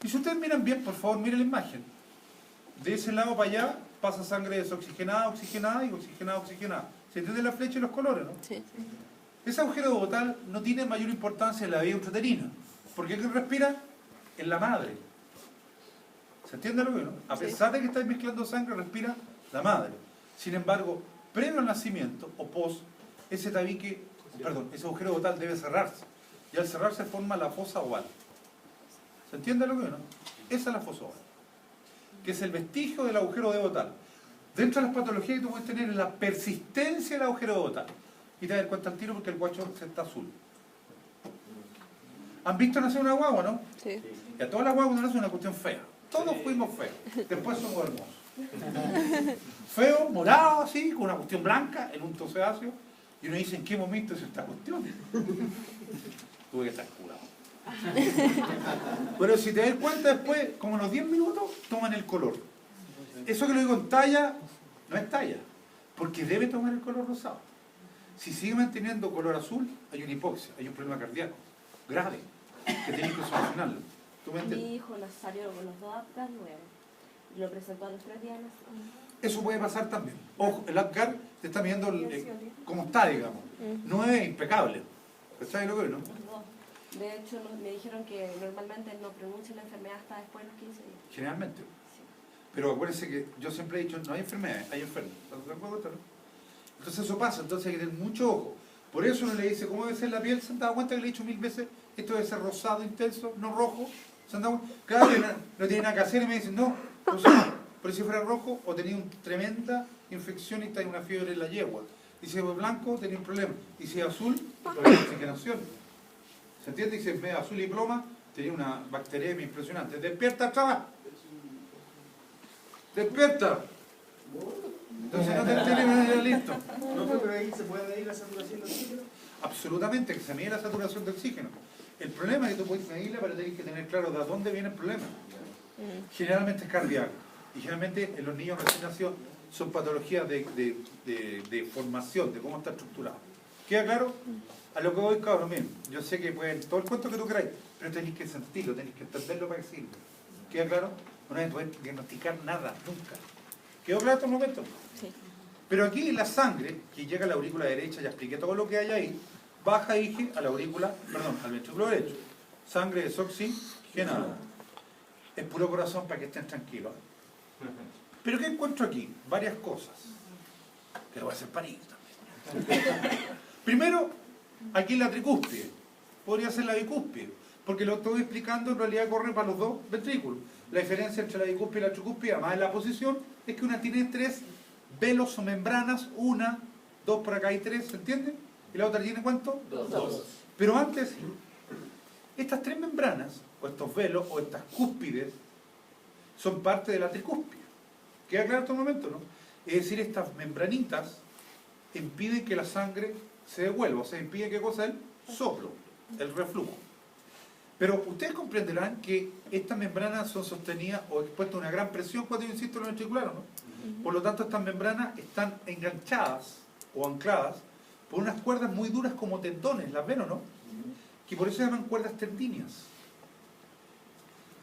Y si ustedes miran bien, por favor, miren la imagen. De ese lado para allá pasa sangre desoxigenada, oxigenada y oxigenada, oxigenada. ¿Se entiende la flecha y los colores, no? Sí. Ese agujero de Bottal no tiene mayor importancia en la vía intrauterina. Porque ¿quién respira? En la madre. ¿Se entiende lo que no? A pesar de que estáis mezclando sangre, respira la madre. Sin embargo, previo al nacimiento o post, ese tabique, ese agujero de Bottal debe cerrarse. Y al cerrarse forma la fosa oval. ¿Se entiende lo que no? Esa es la fosa oval, que es el vestigio del agujero de Bottal. Dentro de las patologías que tú puedes tener es la persistencia del agujero de Bottal. Y te das cuenta al tiro porque el guacho se está azul. ¿Han visto nacer una guagua, no? Sí. Y a todas las guaguas nacen una cuestión fea. Todos fuimos feos. Después somos hermosos. Feo, morado, así, con una cuestión blanca, en un toseáceo. Y uno dice, ¿en qué momento es esta cuestión? Tuve que estar curado. Pero si te das cuenta después, como en los 10 minutos, toman el color. Eso que lo digo en talla, no es talla, porque debe tomar el color rosado. Si sigue manteniendo color azul, hay una hipoxia, hay un problema cardíaco grave, que tienes que solucionarlo. ¿Tú me entiendes? Mi hijo nos salió con los 2 apgas nuevos. Lo presentó a los 3 días. Eso puede pasar también. Ojo, el APGAR te está midiendo cómo está, digamos. No es impecable. ¿Sabes lo que es, no? Los 2. De hecho, me dijeron que normalmente no pronuncia la enfermedad hasta después de los 15 días. Generalmente. Sí. Pero acuérdense que yo siempre he dicho, no hay enfermedades, hay enfermos. Entonces eso pasa, entonces hay que tener mucho ojo. Por eso uno le dice, ¿cómo debe ser la piel? ¿Se han dado cuenta que le he dicho 1000 veces? Esto debe ser rosado intenso, no rojo. ¿Se han dado cuenta? Claro, no tiene nada que hacer y me dicen, no, rosado. Pero si fuera rojo, o tenía una tremenda infección y está en una fiebre en la yegua. Y si es blanco, tenía un problema. Y si es azul, había oxigenación. ¿Se entiende? Y si es medio azul y ploma, tenía una bacteriemia impresionante. ¡Despierta, chaval! ¡Despierta! Entonces no te enteres, listo. No, pero ahí se puede medir la saturación de oxígeno. Absolutamente, que se mide la saturación de oxígeno. El problema es que tú puedes medirla, pero tienes que tener claro de dónde viene el problema. generalmente es cardíaca. Y generalmente en los niños recién nacidos son patologías de formación, de cómo está estructurado. ¿Queda claro? A lo que voy, cabrón, miren, yo sé que pueden, todo el cuento que tú queráis, pero tenéis que sentirlo, tenéis que entenderlo para que sirva. ¿Queda claro? No hay que diagnosticar nada, nunca. ¿Quedó claro hasta el momento? Sí. Pero aquí la sangre, que llega a la aurícula derecha, ya expliqué todo lo que hay ahí, baja, dije, a la aurícula, perdón, al ventrículo derecho. Sangre desoxigenada. Es puro corazón para que estén tranquilos. Pero ¿qué encuentro aquí? Varias cosas. Que lo voy a hacer para ellos también. Primero, aquí la tricúspide. Podría ser la bicúspide. Porque lo estoy explicando, en realidad corre para los dos ventrículos. La diferencia entre la bicúspide y la tricúspide, además de la posición, es que una tiene 3 velos o membranas, 1, 2 por acá y 3, ¿se entiende? ¿Y la otra tiene cuánto? 2. Pero antes, estas 3 membranas, o estos velos, o estas cúspides, son parte de la tricúspide. ¿Queda claro en este momento, no? Es decir, estas membranitas impiden que la sangre se devuelva, o sea, impiden qué cosa el soplo, el reflujo. Pero ustedes comprenderán que estas membranas son sostenidas o expuestas a una gran presión cuando yo insisto en lo ventricular, ¿no? Por lo tanto, estas membranas están enganchadas o ancladas por unas cuerdas muy duras como tendones, ¿las ven o no? Que por eso se llaman cuerdas tendíneas.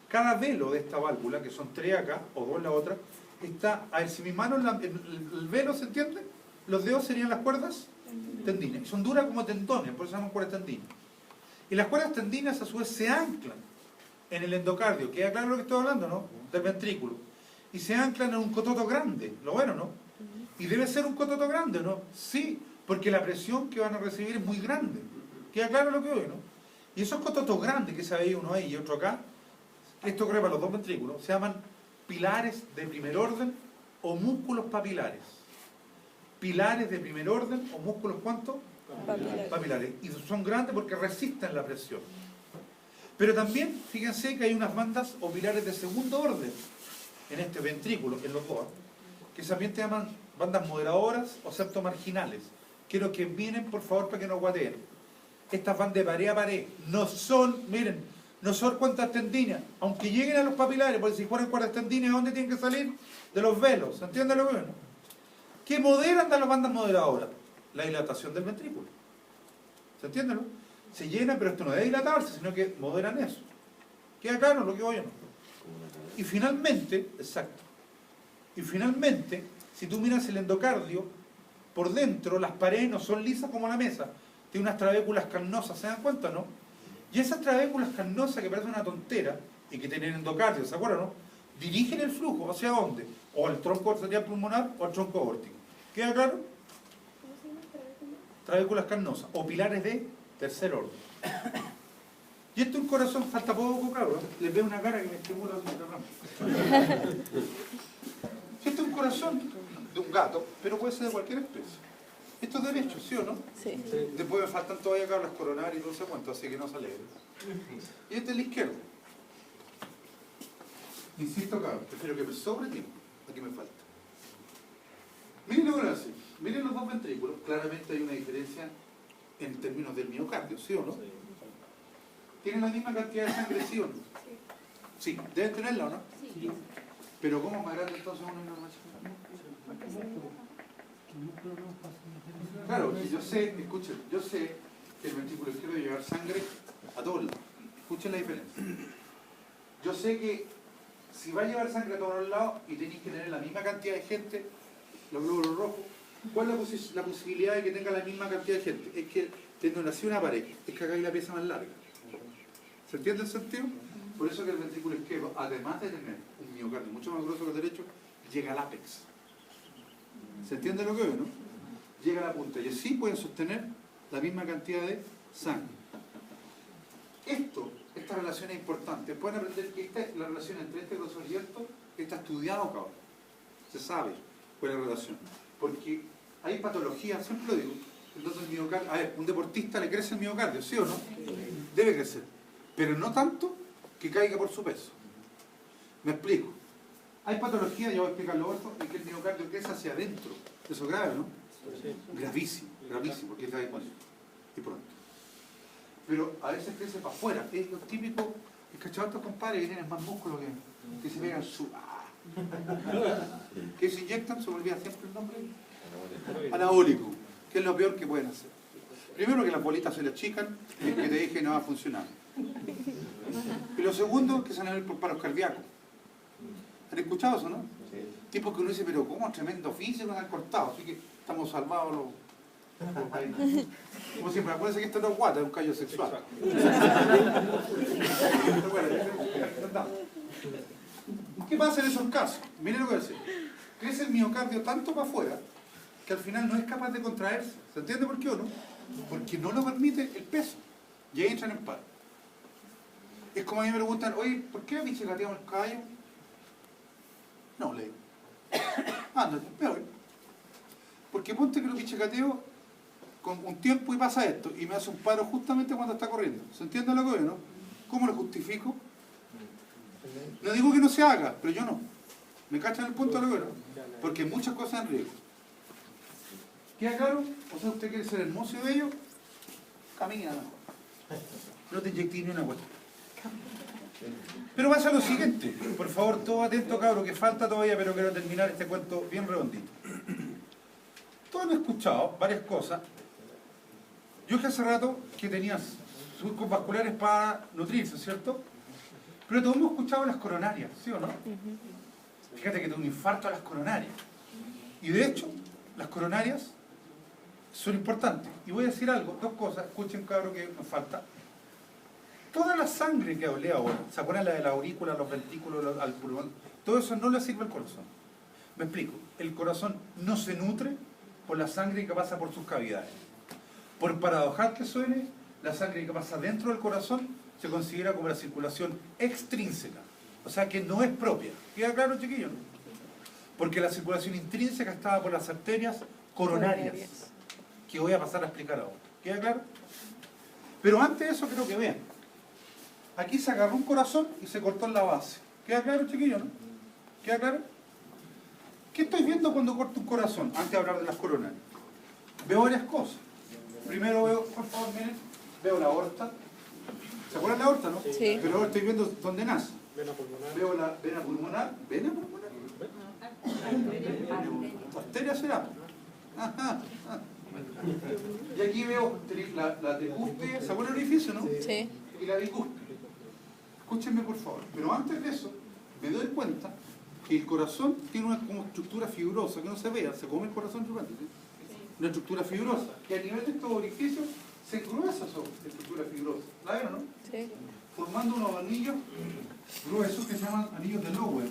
Cada velo de esta válvula, que son 3 acá, o 2 en la otra, está, a ver si mi mano, el velo, ¿se entiende? Los dedos serían las cuerdas tendíneas. Y son duras como tendones, por eso se llaman cuerdas tendíneas. Y las cuerdas tendíneas a su vez se anclan en el endocardio. ¿Queda claro lo que estoy hablando, no? Del ventrículo. Y se anclan en un cototo grande, ¿lo ven o no? Y debe ser un cototo grande, ¿no? Sí, porque la presión que van a recibir es muy grande. ¿Queda claro lo que oye, no? Y esos cototos grandes que se ve uno ahí y otro acá, esto corre para los dos ventrículos, se llaman pilares de primer orden o músculos papilares. Pilares de primer orden o músculos, ¿cuántos? Papilares. Y son grandes porque resisten la presión. Pero también, fíjense que hay unas bandas o pilares de segundo orden en este ventrículo, en los dos, que también se llaman bandas moderadoras o septomarginales. Quiero que vienen, por favor, para que nos guateen. Estas van de pared a pared. No son, miren, no son cuentas tendíneas. Aunque lleguen a los papilares, porque si fueran cuerdas tendíneas, ¿de dónde tienen que salir? De los velos. ¿Se entiende lo que ven? ¿Qué moderan de las bandas moderadoras? La dilatación del ventrículo. ¿Se entiende, no? Se llena, pero esto no debe dilatarse, sino que moderan eso. ¿Queda claro lo que voy a no? Y finalmente, exacto. Y finalmente, si tú miras el endocardio, por dentro las paredes no son lisas como la mesa. Tiene unas trabéculas carnosas, ¿se dan cuenta, no? Y esas trabéculas carnosas que parecen una tontera y que tienen endocardio, ¿se acuerdan, no? Dirigen el flujo, ¿hacia dónde? O al tronco arterial pulmonar o al tronco aórtico. ¿Queda claro? Trabéculas carnosas o pilares de tercer orden. Y esto es un corazón, falta poco, cabrón. Les veo una cara que me estimula su Esto es un corazón de un gato, pero puede ser de cualquier especie. Esto es derecho, ¿sí o no? Sí. Después me faltan todavía cabras coronarias y no sé cuánto, así que no se alegren. Y este es el izquierdo. Insisto, cabrón, prefiero que me sobre tiempo. Aquí me falta. Miren lo que hace. Miren los dos ventrículos. Claramente hay una diferencia en términos del miocardio, ¿sí o no? ¿Tienen la misma cantidad de sangre, sí o no? Sí, deben tenerla, ¿o no? Sí. Pero ¿cómo es más grande entonces uno y uno más chico? Claro, y yo sé, escuchen, yo sé que el ventrículo izquierdo debe llevar sangre a todos lados. Escuchen la diferencia. Yo sé que si va a llevar sangre a todos lados y tenéis que tener la misma cantidad de gente, los glóbulos rojos, ¿cuál es la posibilidad de que tenga la misma cantidad de gente? Es que teniendo así una pared, es que acá hay la pieza más larga. ¿Se entiende el sentido? Por eso que el ventrículo izquierdo, además de tener un miocardio mucho más grueso que el derecho, llega al ápex. ¿Se entiende lo que veo, no? Llega a la punta y así pueden sostener la misma cantidad de sangre. Esta relación es importante. Pueden aprender que la relación entre este grosor y esto está estudiado, cabrón. Se sabe cuál es la relación. Porque hay patologías, siempre lo digo, entonces el miocardio, a ver, un deportista le crece el miocardio, ¿sí o no? Debe crecer, pero no tanto que caiga por su peso. Me explico. Hay patologías, yo voy a explicarlo esto, en que el miocardio crece hacia adentro. Eso es grave, ¿no? Gravísimo, gravísimo, porque está ahí con eso. Y pronto. Pero a veces crece para afuera. Es lo típico ¿Has cachado a estos compadres que tienen más músculo que se pegan su... que se inyectan, se me olvida siempre el nombre, anabólico, que es lo peor que pueden hacer. Primero que las bolitas se le achican y que te dije que no va a funcionar. Y lo segundo, que se van a ver por paros cardíacos. ¿Han escuchado eso, no? Tipos que uno dice, pero ¿cómo? Tremendo oficio nos han cortado, así que estamos salvados los países. Como siempre, acuérdense que esto no es guata, es un callo sexual. ¿Qué pasa en esos casos? Miren lo que dice. Crece el miocardio tanto para afuera que al final no es capaz de contraerse. ¿Se entiende por qué o no? Porque no lo permite el peso. Y ahí entran en paro. Es como a mí me preguntan, oye, ¿por qué bichicateamos el caballo? No, le digo. Ándate, me voy. Porque ponte que lo bichicateo con un tiempo y pasa esto, y me hace un paro justamente cuando está corriendo. ¿Se entiende lo que veo, no? ¿Cómo lo justifico? No digo que no se haga, pero yo no. ¿Me cachan el punto de lo que veo? Porque hay muchas cosas en riesgo. ¿Queda claro? O sea, usted quiere ser hermoso y bello, camina mejor. No te inyectes ni una cuestión. Pero pasa lo siguiente, por favor, todo atento, cabro, que falta todavía, pero quiero terminar este cuento bien redondito. Todos han escuchado varias cosas. Yo que hace rato que tenías surcos vasculares para nutrirse, ¿cierto? Pero todos hemos escuchado las coronarias, ¿sí o no? Fíjate que tengo un infarto a las coronarias. Y de hecho, las coronarias son importantes. Y voy a decir algo, dos cosas, escuchen, cabro, que nos falta. Toda la sangre que hablé ahora, ¿se acuerdan la de la aurícula, los ventrículos, al pulmón? Todo eso no le sirve al corazón. Me explico. El corazón no se nutre por la sangre que pasa por sus cavidades. Por paradojal que suene, la sangre que pasa dentro del corazón se considera como la circulación extrínseca. O sea que no es propia. ¿Queda claro, chiquillos? Porque la circulación intrínseca estaba por las arterias coronarias, que voy a pasar a explicar ahora. ¿Queda claro? Pero antes de eso quiero que vean. Aquí se agarró un corazón y se cortó en la base. ¿Queda claro, chiquillos, no? ¿Queda claro? ¿Qué estoy viendo cuando corto un corazón? Antes de hablar de las coronarias. Veo varias cosas. Primero veo, por favor, miren, veo la aorta. ¿Se acuerdan de la aorta, no? Sí. Pero ahora estoy viendo dónde nace. Vena pulmonar. Veo la vena pulmonar. ¿Vena pulmonar? Arteria será. Ajá. Y aquí veo la tricúspide. ¿Se acuerdan del orificio, no? Sí. Y la bicúspide. Escúchenme, por favor. Pero antes de eso, me doy cuenta que el corazón tiene una como estructura fibrosa, que no se vea, se come el corazón chupando, ¿sí? Una estructura fibrosa, que a nivel de estos orificios se engruesa esa estructura fibrosa. ¿La ven o no? Sí. Formando unos anillos gruesos que se llaman anillos de Lower.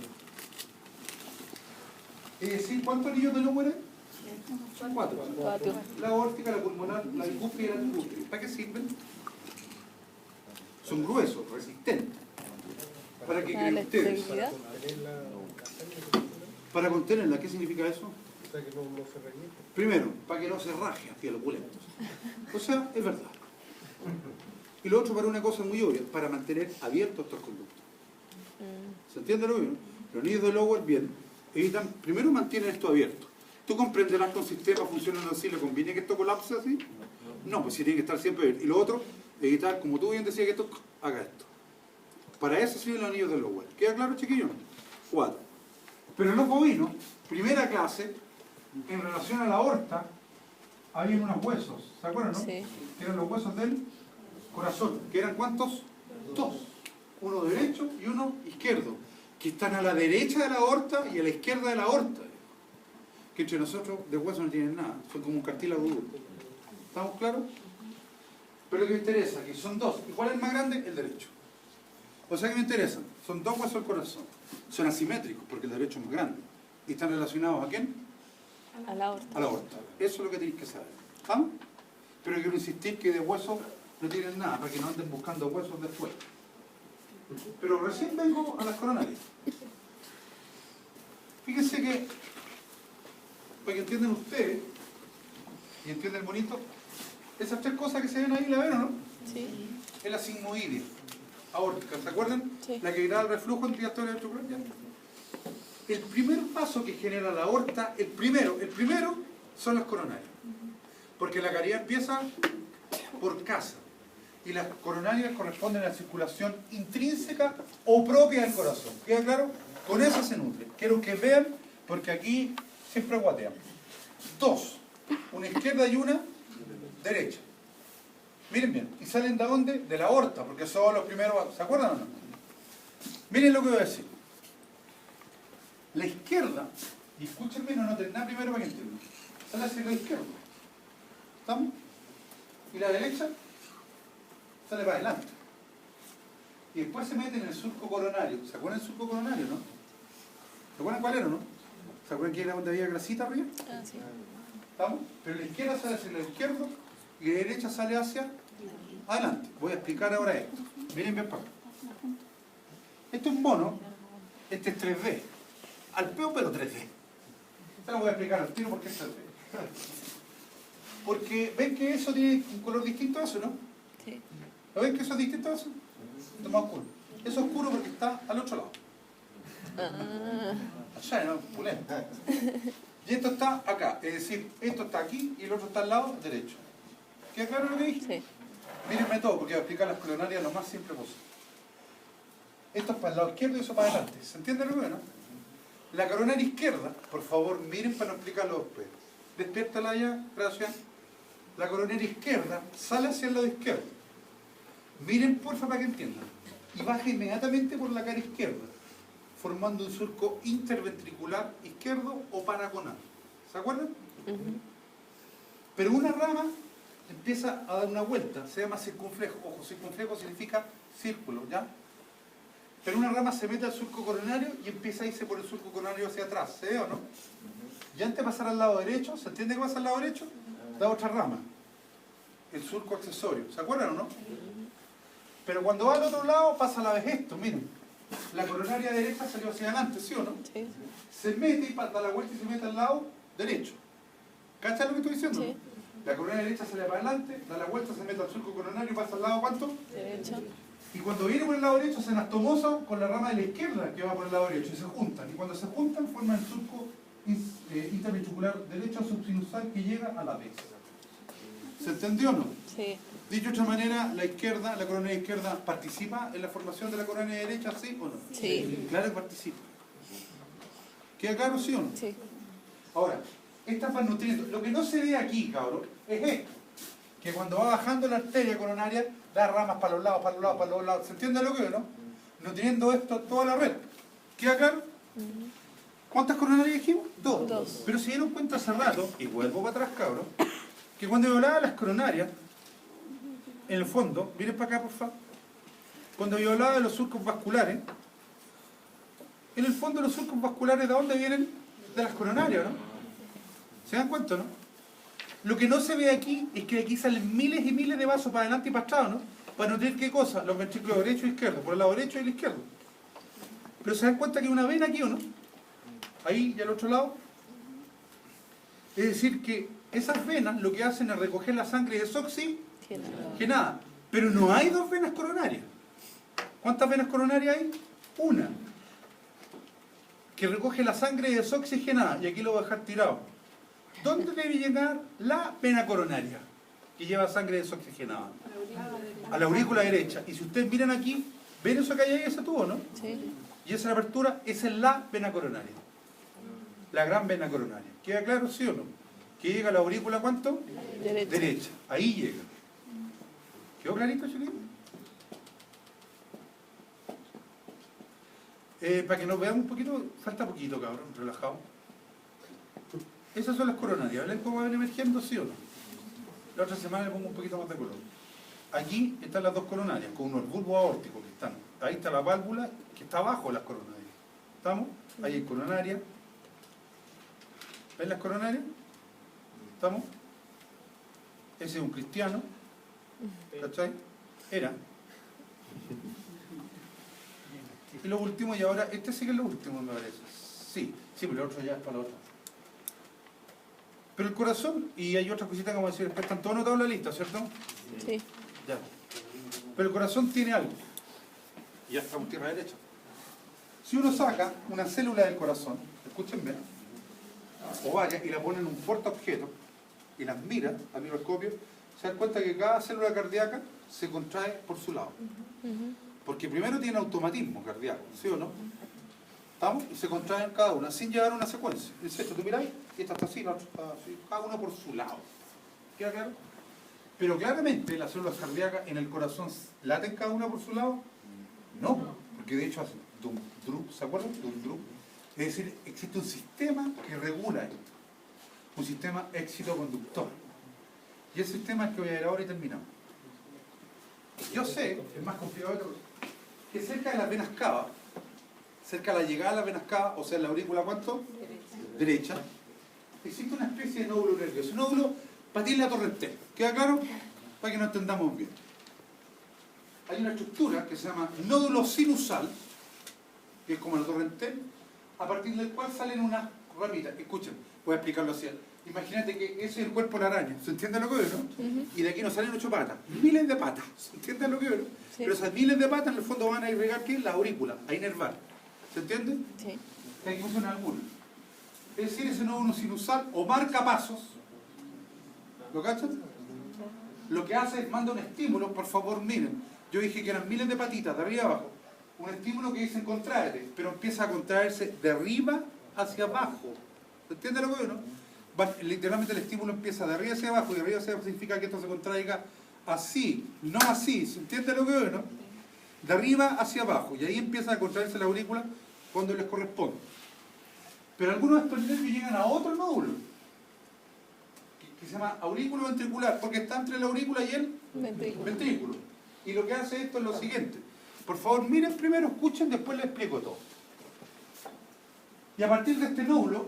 ¿Sí? ¿Cuántos anillos de Lower hay? Son 4. 4. La aórtica, la pulmonar, la bicúspide y la tricúspide. ¿Para qué sirven? Son gruesos, resistentes. ¿Para qué creen La ustedes? estabilidad. Para contenerla, ¿qué significa eso? O sea que no se revienta. Primero, para que no se raje hacia los opulentos. O sea, es verdad. Y lo otro para una cosa muy obvia, para mantener abiertos estos conductos. ¿Se entiende lo bien? Los anillos de Lower, bien, evitan, primero mantienen esto abierto. ¿Tú comprenderás que un sistema funcionando así le conviene que esto colapse así? No, pues sí tiene que estar siempre abierto. Y lo otro, evitar, como tú bien decías, que esto haga esto. Para eso sirven los anillos de Lower. ¿Queda claro, chiquillos? 4. Pero en los bovinos, primera clase, en relación a la aorta, había unos huesos, ¿se acuerdan, no? Sí. Que eran los huesos del corazón, que eran ¿cuántos? 2. Uno derecho y uno izquierdo, que están a la derecha de la aorta y a la izquierda de la aorta. Que entre nosotros de huesos no tienen nada, son como un cartílago duro. ¿Estamos claros? Pero lo que me interesa, que son 2. ¿Y cuál es el más grande? El derecho. O sea que me interesan, son 2 huesos del corazón. Son asimétricos, porque el derecho es más grande. ¿Y están relacionados a quién? A la aorta. A la aorta. Eso es lo que tenéis que saber. ¿Vamos? Pero quiero insistir que de huesos no tienen nada, para que no anden buscando huesos después. Pero recién vengo a las coronarias. Fíjense que, para que entiendan ustedes, y entiendan el bonito, esas 3 cosas que se ven ahí, ¿la ven o no? Sí. Es la sigmoidea aórtica, ¿se acuerdan? Sí. La que irá al reflujo en diástole de ya. El primer paso que genera la aorta, el primero son las coronarias. Porque la caridad empieza por casa. y las coronarias corresponden a la circulación intrínseca o propia del corazón. ¿Queda claro? Con eso se nutre. Quiero que vean, porque aquí siempre guatean. Dos, una izquierda y una derecha. Miren bien, ¿y salen de dónde? De la aorta, porque son los primeros, ¿se acuerdan o no? Miren lo que voy a decir. La izquierda, y escuchen bien, no noten nada primero para que entiendan, sale hacia la izquierda. ¿Estamos? Y la derecha sale para adelante. Y después se mete en el surco coronario. ¿Se acuerdan del surco coronario, no? ¿Se acuerdan cuál era, no? ¿Se acuerdan que era donde había grasita arriba? Ah, sí. ¿Estamos? Pero la izquierda sale hacia el izquierdo y la derecha sale hacia adelante. Voy a explicar ahora esto. Miren bien para acá. Esto es mono, este es 3D. Al peo, pero 3D. Esto lo voy a explicar al tiro porque es 3D. Porque ven que eso tiene un color distinto a eso, ¿no? Sí. ¿Lo ven que eso es distinto a eso? Esto es más oscuro. Eso es oscuro porque está al otro lado. Allá, ¿no? Pulento. Y esto está acá. Es decir, esto está aquí y el otro está al lado derecho. ¿Queda claro lo que dije? Sí. Mírenme todo porque voy a explicar las coronarias lo más simple posible. Esto es para el lado izquierdo y eso para adelante. ¿Se entiende lo que no? La coronaria izquierda, por favor, miren para no explicarlo después. Despiértala ya, gracias. La coronaria izquierda sale hacia el lado izquierdo. Miren, porfa, para que entiendan. Y baja inmediatamente por la cara izquierda, formando un surco interventricular izquierdo o paragonal. ¿Se acuerdan? Pero una rama empieza a dar una vuelta, se llama circunflejo. Ojo, circunflejo significa círculo, ¿ya? Pero una rama se mete al surco coronario y empieza a irse por el surco coronario hacia atrás, ¿se ve o no? Y antes de pasar al lado derecho, ¿se entiende que pasa al lado derecho? Da otra rama, el surco accesorio, ¿se acuerdan o no? Pero cuando va al otro lado pasa a la vez esto, miren. La coronaria derecha salió hacia adelante, ¿sí o no? Sí. Se mete y da la vuelta y se mete al lado derecho. ¿Cachai lo que estoy diciendo? Sí. La coronaria derecha sale para adelante, da la vuelta, se mete al surco coronario y pasa al lado ¿cuánto? Derecho. Y cuando viene por el lado derecho se anastomosa con la rama de la izquierda que va por el lado derecho y se juntan. Y cuando se juntan forman el surco interventricular derecho subsinusal que llega a la vez. ¿Se entendió o no? Sí. Dicho de otra manera, la izquierda, la coronaria izquierda participa en la formación de la coronaria derecha, ¿sí o no? Sí. Claro que participa. ¿Queda claro, sí o no? Sí. Ahora, estas van nutriendo. Lo que no se ve aquí, cabrón, es esto. Que cuando va bajando la arteria coronaria, da ramas para los lados, para los lados, para los lados. ¿Se entiende lo que veo, no? Nutriendo esto toda la red. ¿Queda claro? ¿Cuántas coronarias dijimos? Dos. Dos. Pero se dieron cuenta hace rato, y vuelvo para atrás, cabrón, que cuando yo hablaba de las coronarias, en el fondo, miren para acá, por favor. Cuando yo hablaba de los surcos vasculares, en el fondo los surcos vasculares, ¿de dónde vienen? De las coronarias, ¿no? ¿Se dan cuenta, no? Lo que no se ve aquí es que de aquí salen miles y miles de vasos para adelante y para atrás, ¿no? Para nutrir ¿qué cosa? Los ventrículos derecho e izquierdo, por el lado derecho y el izquierdo. Pero se dan cuenta que hay una vena aquí, ¿o no? Ahí y al otro lado. Es decir, que esas venas lo que hacen es recoger la sangre desoxigenada. Pero no hay dos venas coronarias. ¿Cuántas venas coronarias hay? Una. Que recoge la sangre desoxigenada. Y aquí lo voy a dejar tirado. ¿Dónde debe llegar la vena coronaria? Que lleva sangre desoxigenada. A la aurícula derecha. Y si ustedes miran aquí, ¿ven eso que hay ahí, ese tubo, no? Sí. Y esa es la apertura, esa es la vena coronaria. La gran vena coronaria. ¿Queda claro, sí o no? Que llega a la aurícula, ¿cuánto? Derecho. Derecha. Ahí llega. ¿Quedó clarito, chiquillo? Para que nos veamos un poquito, falta poquito, cabrón, relajado. Esas son las coronarias. ¿Ven cómo van emergiendo, sí o no? La otra semana le pongo un poquito más de color. Aquí están las dos coronarias, con unos bulbos aórticos que están. Ahí está la válvula que está abajo de las coronarias. ¿Estamos? Ahí hay coronaria. ¿Ven las coronarias? ¿Estamos? Ese es un cristiano. ¿Cachai? Era. Y lo último, y ahora, este sí que es lo último, me parece. Sí, pero el otro ya es para la otra. Pero el corazón, y hay otras cositas que vamos a decir, están todos anotados en la lista, ¿cierto? Sí. Ya. Pero el corazón tiene algo. Y ya estamos tierra derecha. Si uno saca una célula del corazón, escúchenme, o varias, y la pone en un portaobjeto, y las mira al microscopio, se dan cuenta que cada célula cardíaca se contrae por su lado. Ujú. Porque primero tiene automatismo cardíaco, ¿sí o no? ¿Estamos? Y se contraen cada una sin llevar una secuencia. Es esto, tú miráis, y esta está así, la otra está así, cada uno por su lado. ¿Queda claro? Pero claramente las células cardíacas en el corazón laten cada una por su lado. No, porque de hecho hacen dum, drup, ¿se acuerdan? Dum, drup. Es decir, existe un sistema que regula esto. Un sistema éxito-conductor. Y el sistema es que voy a ver ahora y terminamos. Yo sé, es más complicado de todo, que cerca de las venas cava, cerca de la llegada a las venas cava, o sea, en la aurícula, ¿cuánto? Derecha, existe una especie de nódulo nervioso. Un nódulo para ti la torrentel. ¿Queda claro? Para que nos entendamos bien. Hay una estructura que se llama nódulo sinusal, que es como la torrentel, a partir del cual salen unas ramitas. Escuchen, voy a explicarlo así. Imagínate que ese es el cuerpo de la araña. ¿Se entiende lo que veo, no? Y de aquí nos salen 8 patas. Miles de patas. ¿Se entiende lo que veo, no? Sí. Pero esas miles de patas en el fondo van a irrigar ¿qué? La aurícula, a inervar. ¿Se entiende? Sí. Que hay que funcionar alguna. Es decir, ese nódulo sinusal o marcapasos, ¿lo cachan? Lo que hace es manda un estímulo, por favor miren. Yo dije que eran miles de patitas, de arriba abajo. Un estímulo que dice contraerte, pero empieza a contraerse de arriba hacia abajo. ¿Se entiende lo que veo, no? Literalmente el estímulo empieza de arriba hacia abajo y de arriba hacia abajo significa que esto se contraiga así, no así. ¿Se entiende lo que veo, no? De arriba hacia abajo y ahí empieza a contraerse la aurícula cuando les corresponde. Pero algunos de estos nervios llegan a otro nódulo que se llama aurículo ventricular porque está entre la aurícula y el ventrículo. Y lo que hace esto es lo siguiente. Por favor, miren primero, escuchen, después les explico todo. Y a partir de este nódulo,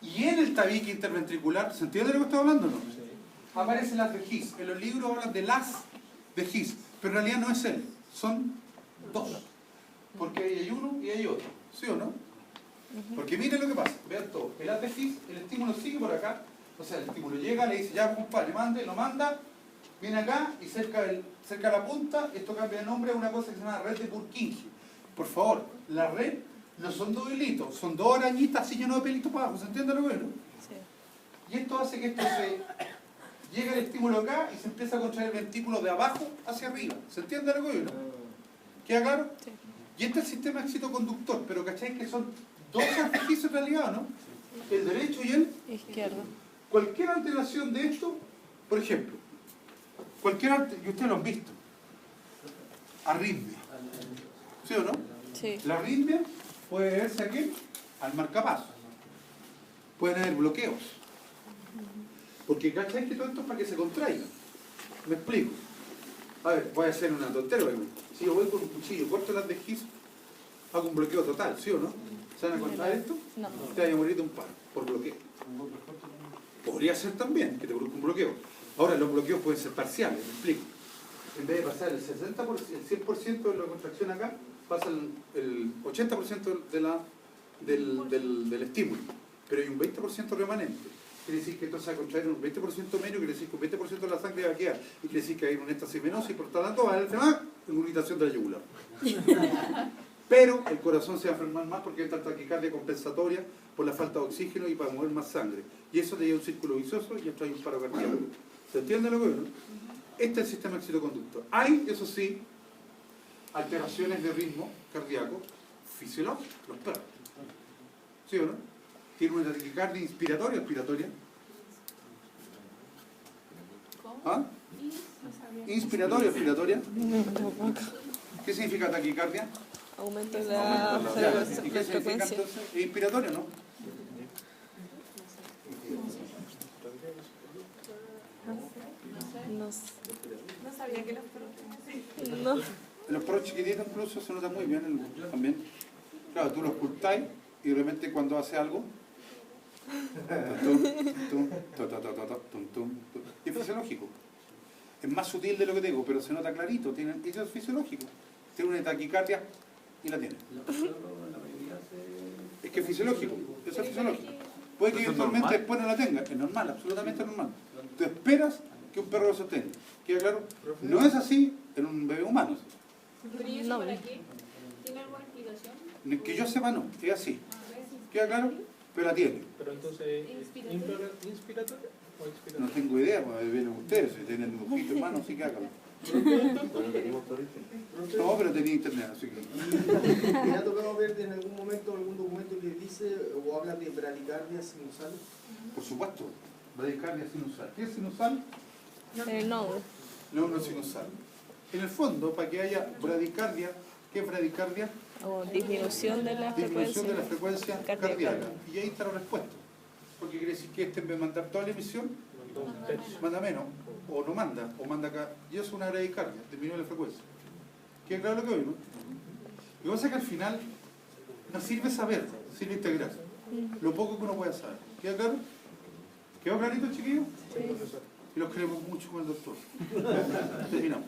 y en el tabique interventricular, ¿se entiende de lo que estoy hablando o no? Aparecen las de His. En los libros hablan de las de His, pero en realidad no es él, son dos. Porque ahí hay uno y hay otro, ¿sí o no? Porque miren lo que pasa, vean todo. El haz de His, el estímulo sigue por acá, o sea, el estímulo llega, le dice, ya compadre, mande, lo manda, viene acá y cerca de la punta, esto cambia de nombre a una cosa que se llama red de Purkinje. Por favor, la red no son dos hilitos, son dos arañitas así llenos de pelitos para abajo, ¿se entiende lo que es, no? Sí. Y esto hace que esto llega el estímulo acá y se empieza a contraer el ventrículo de abajo hacia arriba, ¿se entiende lo que es, no? ¿Queda claro? Sí. Y este es el sistema excitoconductor, pero ¿cacháis que son dos artificios en realidad, no? El derecho y el Izquierdo. cualquier alteración de esto, por ejemplo, y ustedes lo han visto, arritmia, ¿sí o no? Sí. La arritmia puede verse aquí al marcapasos, pueden haber bloqueos, porque ¿cachai que todo esto es para que se contraiga? Me explico. A ver, voy a hacer una tontera. Si yo voy con un cuchillo, corto las de His, hago un bloqueo total, ¿sí o no? ¿Se van a contraer esto? No. Te vaya a morir de un paro, por bloqueo. Podría ser también que te produzca un bloqueo. Ahora, los bloqueos pueden ser parciales, me explico. En vez de pasar el 60%, el 100% de la contracción acá, pasa el 80% del estímulo. Pero hay un 20% remanente. Quiere decir que esto se va a contraer un 20% menos, quiere decir que un 20% de la sangre va a quedar. Y quiere decir que hay una éxtasis venosa y por lo tanto va a haber en una irritación de la yugular. Pero el corazón se va a enfermar más porque hay tanta taquicardia compensatoria por la falta de oxígeno y para mover más sangre. Y eso te lleva a un círculo vicioso y trae un paro cardíaco. ¿Se entiende lo que es, no? Este es el sistema excitoconductor. Hay, eso sí, alteraciones de ritmo cardíaco fisiológico, los perros. ¿Sí o no? Tiene una taquicardia inspiratoria o expiratoria. ¿Ah? Inspiratoria o expiratoria. ¿Qué significa taquicardia? Aumento de Aumento de la ¿Y qué significa frecuencia. entonces? ¿Es inspiratorio o no? No, No sabía que los perros tenían así. no. En los perros chiquititos incluso se nota muy bien también. Claro, tú los ocultáis y de repente cuando hace algo es fisiológico. Es más sutil de lo que digo, pero se nota clarito. Eso es fisiológico. Tiene una taquicardia y la tiene. Es que es fisiológico. Eso es fisiológico. Puede que eventualmente después no la tenga. Es normal, absolutamente normal. Tú esperas que un perro lo sostenga. ¿Queda claro? No es así en un bebé humano. ¿Pero y eso No. para qué? ¿Tiene alguna explicación? Que yo sepa no, es así. ¿Queda claro? Pero la tiene. Pero entonces, ¿inspiratoria o expiratoria? No tengo idea, pues vienen ustedes, si tienen dibujito hermano, sí que háganlo. No, pero tenía internet, así que... ¿Me ha tocado ver en algún momento algún documento que dice o habla de bradicardia sinusal? Por supuesto, bradicardia sinusal. ¿Qué es sinusal? El nódulo. No sinusal. En el fondo, para que haya bradicardia, ¿qué es bradicardia? O disminución de la Disminución de la frecuencia frecuencia cardíaca. cardíaca. Y ahí está la respuesta. Porque quiere decir que este en vez de mandar toda la emisión, Mandó un tercio. manda menos, o no manda, o manda acá. Y eso es una bradicardia, disminuye la frecuencia. ¿Queda claro lo que hoy, no? Lo que pasa es que al final no sirve saber, sirve integrar. Lo poco que uno pueda saber. ¿Queda claro? ¿Quedó clarito, chiquillos? Y los queremos mucho con el doctor. Terminamos.